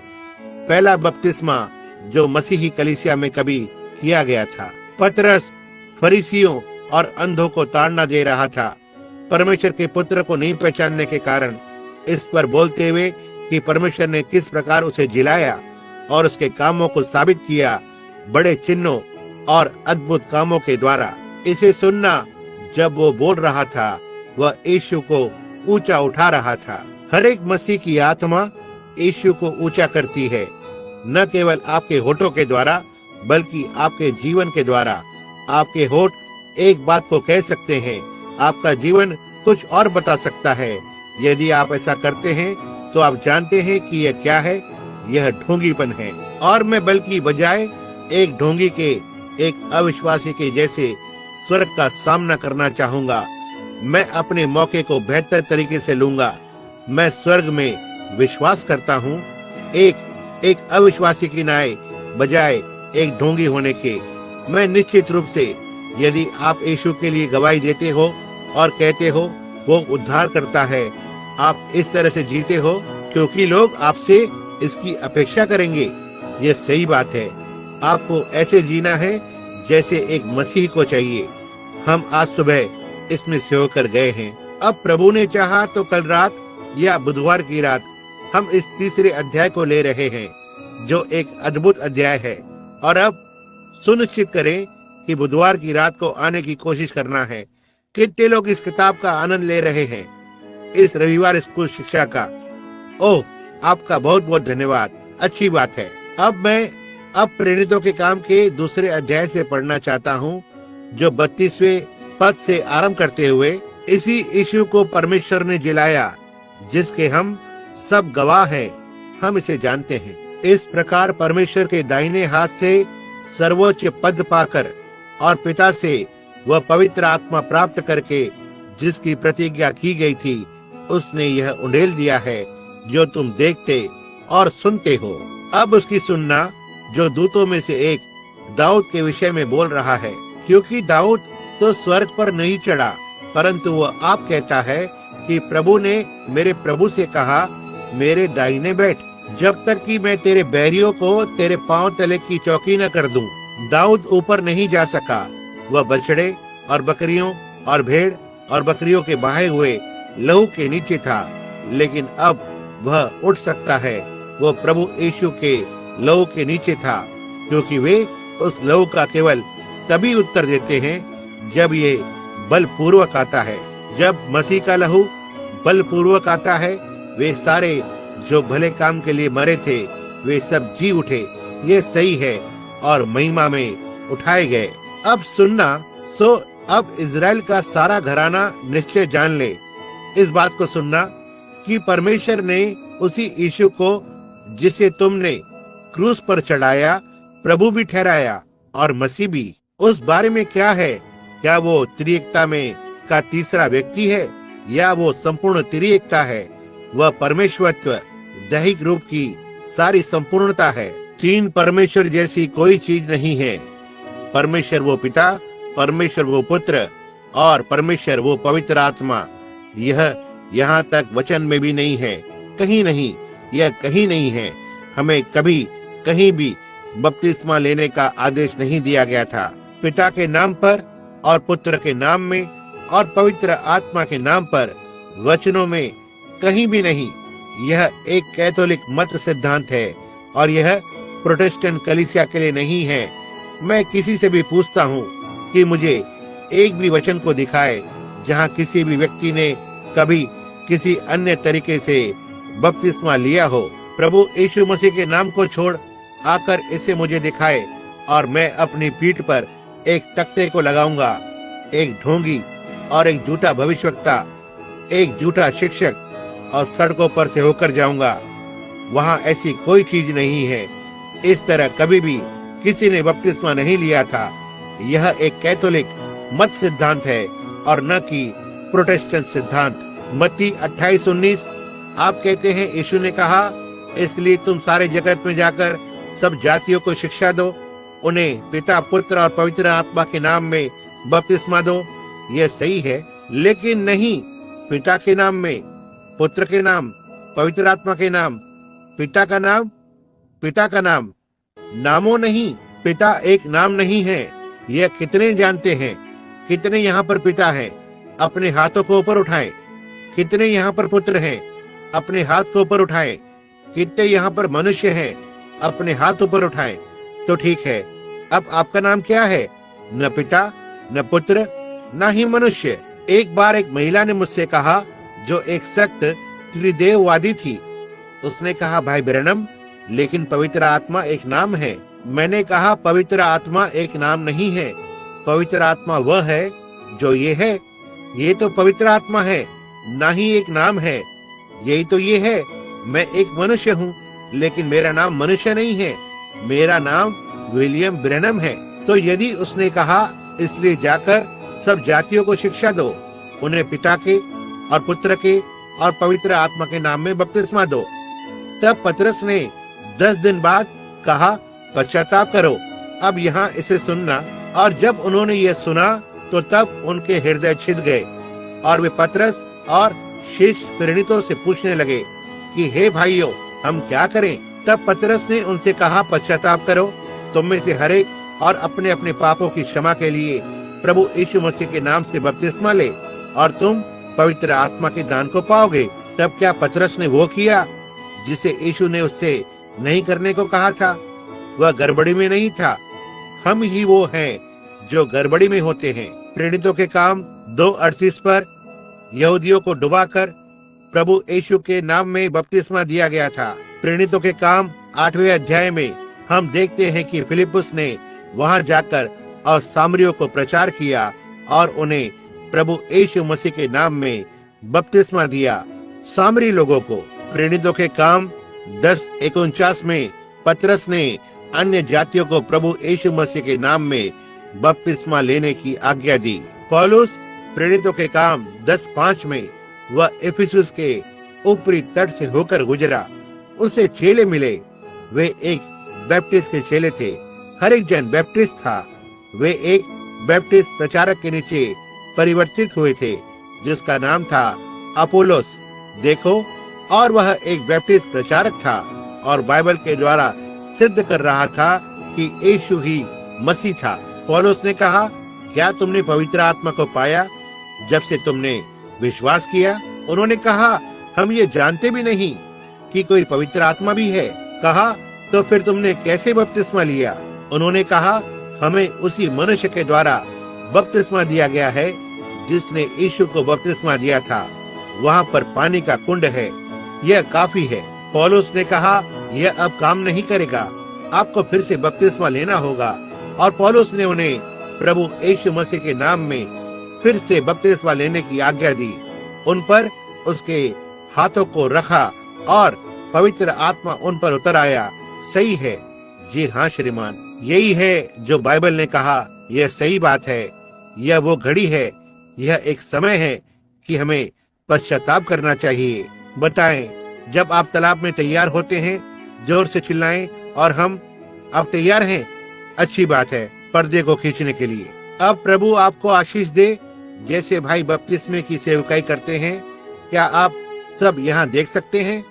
पहला बपतिस्मा जो मसीही कलीसिया में कभी किया गया था। पतरस फरीसियों और अंधों को ताड़ना दे रहा था, परमेश्वर के पुत्र को नहीं पहचानने के कारण, इस पर बोलते हुए कि परमेश्वर ने किस प्रकार उसे जिलाया और उसके कामों को साबित किया, बड़े चिन्हों और अद्भुत कामों के द्वारा। इसे सुनना जब वो बोल रहा था, वह यीशु को ऊंचा उठा रहा था। हर एक मसीह की आत्मा यीशु को ऊंचा करती है, न केवल आपके होठों के द्वारा बल्कि आपके जीवन के द्वारा। आपके होठ एक बात को कह सकते हैं, आपका जीवन कुछ और बता सकता है। यदि आप ऐसा करते हैं तो आप जानते हैं कि यह क्या है, यह ढोंगीपन है। और मैं बल्कि बजाय एक ढोंगी के, एक अविश्वासी के जैसे स्वर्ग का सामना करना चाहूंगा। मैं अपने मौके को बेहतर तरीके से लूंगा। मैं स्वर्ग में विश्वास करता हूँ, एक अविश्वासी की नाय बजाय एक ढोंगी होने के। मैं निश्चित रूप से, यदि आप यीशु के लिए गवाही देते हो और कहते हो वो उद्धार करता है, आप इस तरह से जीते हो क्योंकि लोग आपसे इसकी अपेक्षा करेंगे। यह सही बात है। आपको ऐसे जीना है जैसे एक मसीह को चाहिए। हम आज सुबह इसमें से होकर गए हैं। अब प्रभु ने चाहा तो कल रात या बुधवार की रात हम इस 3 अध्याय को ले रहे हैं, जो एक अद्भुत अध्याय है। और अब सुनिश्चित करें कि बुधवार की रात को आने की कोशिश करना है। कितने लोग इस किताब का आनंद ले रहे हैं, इस रविवार स्कूल शिक्षा का? ओह, आपका बहुत बहुत धन्यवाद, अच्छी बात है। अब मैं प्रेरितों के काम के 2 अध्याय से पढ़ना चाहता हूँ, जो 32वें पद से आरंभ करते हुए, इसी यीशु को परमेश्वर ने जिलाया जिसके हम सब गवाह हैं, हम इसे जानते हैं। इस प्रकार परमेश्वर के दाहिने हाथ से सर्वोच्च पद पाकर और पिता से वह पवित्र आत्मा प्राप्त करके जिसकी प्रतिज्ञा की गई थी, उसने यह उंडेल दिया है जो तुम देखते और सुनते हो। अब उसकी सुनना जो दूतों में से एक दाऊद के विषय में बोल रहा है, क्योंकि दाऊद तो स्वर्ग पर नहीं चढ़ा, परंतु वह आप कहता है कि प्रभु ने मेरे प्रभु से कहा, मेरे दाहिने बैठ, जब तक कि मैं तेरे बैरियों को तेरे पांव तले की चौकी न कर दूं। दाऊद ऊपर नहीं जा सका, वह बछड़े और बकरियों और भेड़ और बकरियों के बहाए हुए लहू के नीचे था, लेकिन अब वह उठ सकता है। वो प्रभु यीशु के लहू के नीचे था, क्योंकि वे उस लहू का केवल तभी उत्तर देते हैं जब ये बलपूर्वक आता है। जब मसीह का लहू बलपूर्वक आता है, वे सारे जो भले काम के लिए मरे थे वे सब जी उठे। ये सही है और महिमा में उठाए गए। अब सुनना, सो अब इज़राइल का सारा घराना निश्चय जान ले इस बात को सुनना कि परमेश्वर ने उसी यीशु को जिसे तुमने क्रूस पर चढ़ाया प्रभु भी ठहराया और मसीह भी। उस बारे में क्या है? क्या वो त्रिएकता में का तीसरा व्यक्ति है या वो संपूर्ण त्रिएकता है? वह परमेश्वरत्व दैहिक रूप की सारी संपूर्णता है। तीन परमेश्वर जैसी कोई चीज नहीं है। परमेश्वर वो पिता, परमेश्वर वो पुत्र और परमेश्वर वो पवित्र आत्मा। यह यहाँ तक वचन में भी नहीं है, कहीं नहीं, यह कहीं नहीं है। हमें कभी कहीं भी बपतिस्मा लेने का आदेश नहीं दिया गया था। पिता के नाम पर और पुत्र के नाम में और पवित्र आत्मा के नाम पर वचनों में कहीं भी नहीं। यह एक कैथोलिक मत सिद्धांत है और यह प्रोटेस्टेंट कलीसिया के लिए नहीं है। मैं किसी से भी पूछता हूँ कि मुझे एक भी वचन को दिखाए जहाँ किसी भी व्यक्ति ने कभी किसी अन्य तरीके से बपतिस्मा लिया हो। प्रभु यीशु मसीह के नाम को छोड़ आकर इसे मुझे दिखाए और मैं अपनी पीठ पर एक तख्ते को लगाऊंगा। एक ढोंगी और एक झूठा भविष्यवक्ता, एक झूठा शिक्षक और सड़कों पर से होकर जाऊंगा। वहाँ ऐसी कोई चीज नहीं है। इस तरह कभी भी किसी ने बपतिस्मा नहीं लिया था। यह एक कैथोलिक मत सिद्धांत है और न कि प्रोटेस्टेंट सिद्धांत। मत्ती 28:19 आप कहते हैं यीशु ने कहा, इसलिए तुम सारे जगत में जाकर सब जातियों को शिक्षा दो, उन्हें पिता, पुत्र और पवित्र आत्मा के नाम में बपतिस्मा दो। यह सही है, लेकिन नहीं पिता के नाम में, पुत्र के नाम, पवित्र आत्मा के नाम, पिता का नाम, नामों नहीं। पिता एक नाम नहीं है। यह कितने जानते हैं? कितने यहाँ पर पिता हैं? अपने हाथों को ऊपर उठाएं। कितने यहाँ पर पुत्र हैं? अपने हाथ को ऊपर उठाएं। कितने यहाँ पर मनुष्य हैं? अपने हाथ ऊपर उठाएं। तो ठीक है, अब आपका नाम क्या है? न पिता, न पुत्र, न ही मनुष्य। एक बार एक महिला ने मुझसे कहा, जो एक सख्त त्रिदेववादी थी। उसने कहा, भाई ब्रैनम, लेकिन पवित्र आत्मा एक नाम है। मैंने कहा, पवित्र आत्मा एक नाम नहीं है। पवित्र आत्मा वह है जो ये है। ये तो पवित्र आत्मा है, ना ही एक नाम है। यही तो ये है। मैं एक मनुष्य हूँ, लेकिन मेरा नाम मनुष्य नहीं है। मेरा नाम विलियम ब्रैनम है। तो यदि उसने कहा, इसलिए जाकर सब जातियों को शिक्षा दो, उन्हें पिता के और पुत्र के और पवित्र आत्मा के नाम में बपतिस्मा दो, तब पतरस ने 10 दिन बाद कहा, पश्चाताप करो। अब यहाँ इसे सुनना। और जब उन्होंने ये सुना तो तब उनके हृदय छिद गए और वे पतरस और शेष प्रेरितों से पूछने लगे कि हे भाइयों, हम क्या करें? तब पतरस ने उनसे कहा, पश्चाताप करो, तुम में से हर एक और अपने अपने पापों की क्षमा के लिए प्रभु यीशु मसीह के नाम से बपतिस्मा ले और तुम पवित्र आत्मा के दान को पाओगे। तब क्या पतरस ने वो किया जिसे यीशु ने उससे नहीं करने को कहा था? वह गड़बड़ी में नहीं था। हम ही वो हैं जो गड़बड़ी में होते हैं। प्रेरितों के काम 2:38 पर यहूदियों को डुबाकर प्रभु यीशु के नाम में बपतिस्मा दिया गया था। प्रेरितों के काम 8वें अध्याय में हम देखते हैं कि फिलिपुस ने वहां जाकर और सामरियों को प्रचार किया और उन्हें प्रभु यीशु मसीह के नाम में बपतिस्मा दिया, सामरी लोगों को। प्रेरितों के काम 10:49 में पतरस ने अन्य जातियों को प्रभु यीशु मसीह के नाम में बपतिस्मा लेने की आज्ञा दी। पौलुस प्रेरितों के काम 10:5 में वह इफिसुस के ऊपरी तट से होकर गुजरा। उसे चेले मिले वे एक बैप्टिस्ट के चेले थे। हर एक जन बैप्टिस्ट था। वे एक बैप्टिस्ट प्रचारक के नीचे परिवर्तित हुए थे जिसका नाम था अपोलोस। देखो, और वह एक बैप्टिस्ट प्रचारक था और बाइबल के द्वारा सिद्ध कर रहा था कि यीशु ही मसीह था। पौलुस ने कहा, क्या तुमने पवित्र आत्मा को पाया जब से तुमने विश्वास किया? उन्होंने कहा, हम ये जानते भी नहीं कि कोई पवित्र आत्मा भी है। कहा, तो फिर तुमने कैसे बपतिस्मा लिया? उन्होंने कहा, हमें उसी मनुष्य के द्वारा बपतिस्मा दिया गया है जिसने यीशु को बपतिस्मा दिया था। वहाँ पर पानी का कुंड है, यह काफी है। पौलुस ने कहा, यह अब काम नहीं करेगा, आपको फिर से बपतिस्मा लेना होगा। और पौलुस ने उन्हें प्रभु यीशु मसीह के नाम में फिर से बपतिस्मा लेने की आज्ञा दी। उन पर उसके हाथों को रखा और पवित्र आत्मा उन पर उतर आया। सही है। जी हाँ श्रीमान, यही है जो बाइबल ने कहा। यह सही बात है। यह वो घड़ी है, यह एक समय है कि हमें पश्चाताप करना चाहिए। बताएं, जब आप तालाब में तैयार होते हैं, जोर से चिल्लाएं और हम आप तैयार हैं। अच्छी बात है पर्दे को खींचने के लिए। अब प्रभु आपको आशीष दे। जैसे भाई बपतिस्मे की सेवकाई करते हैं, क्या आप सब यहाँ देख सकते हैं?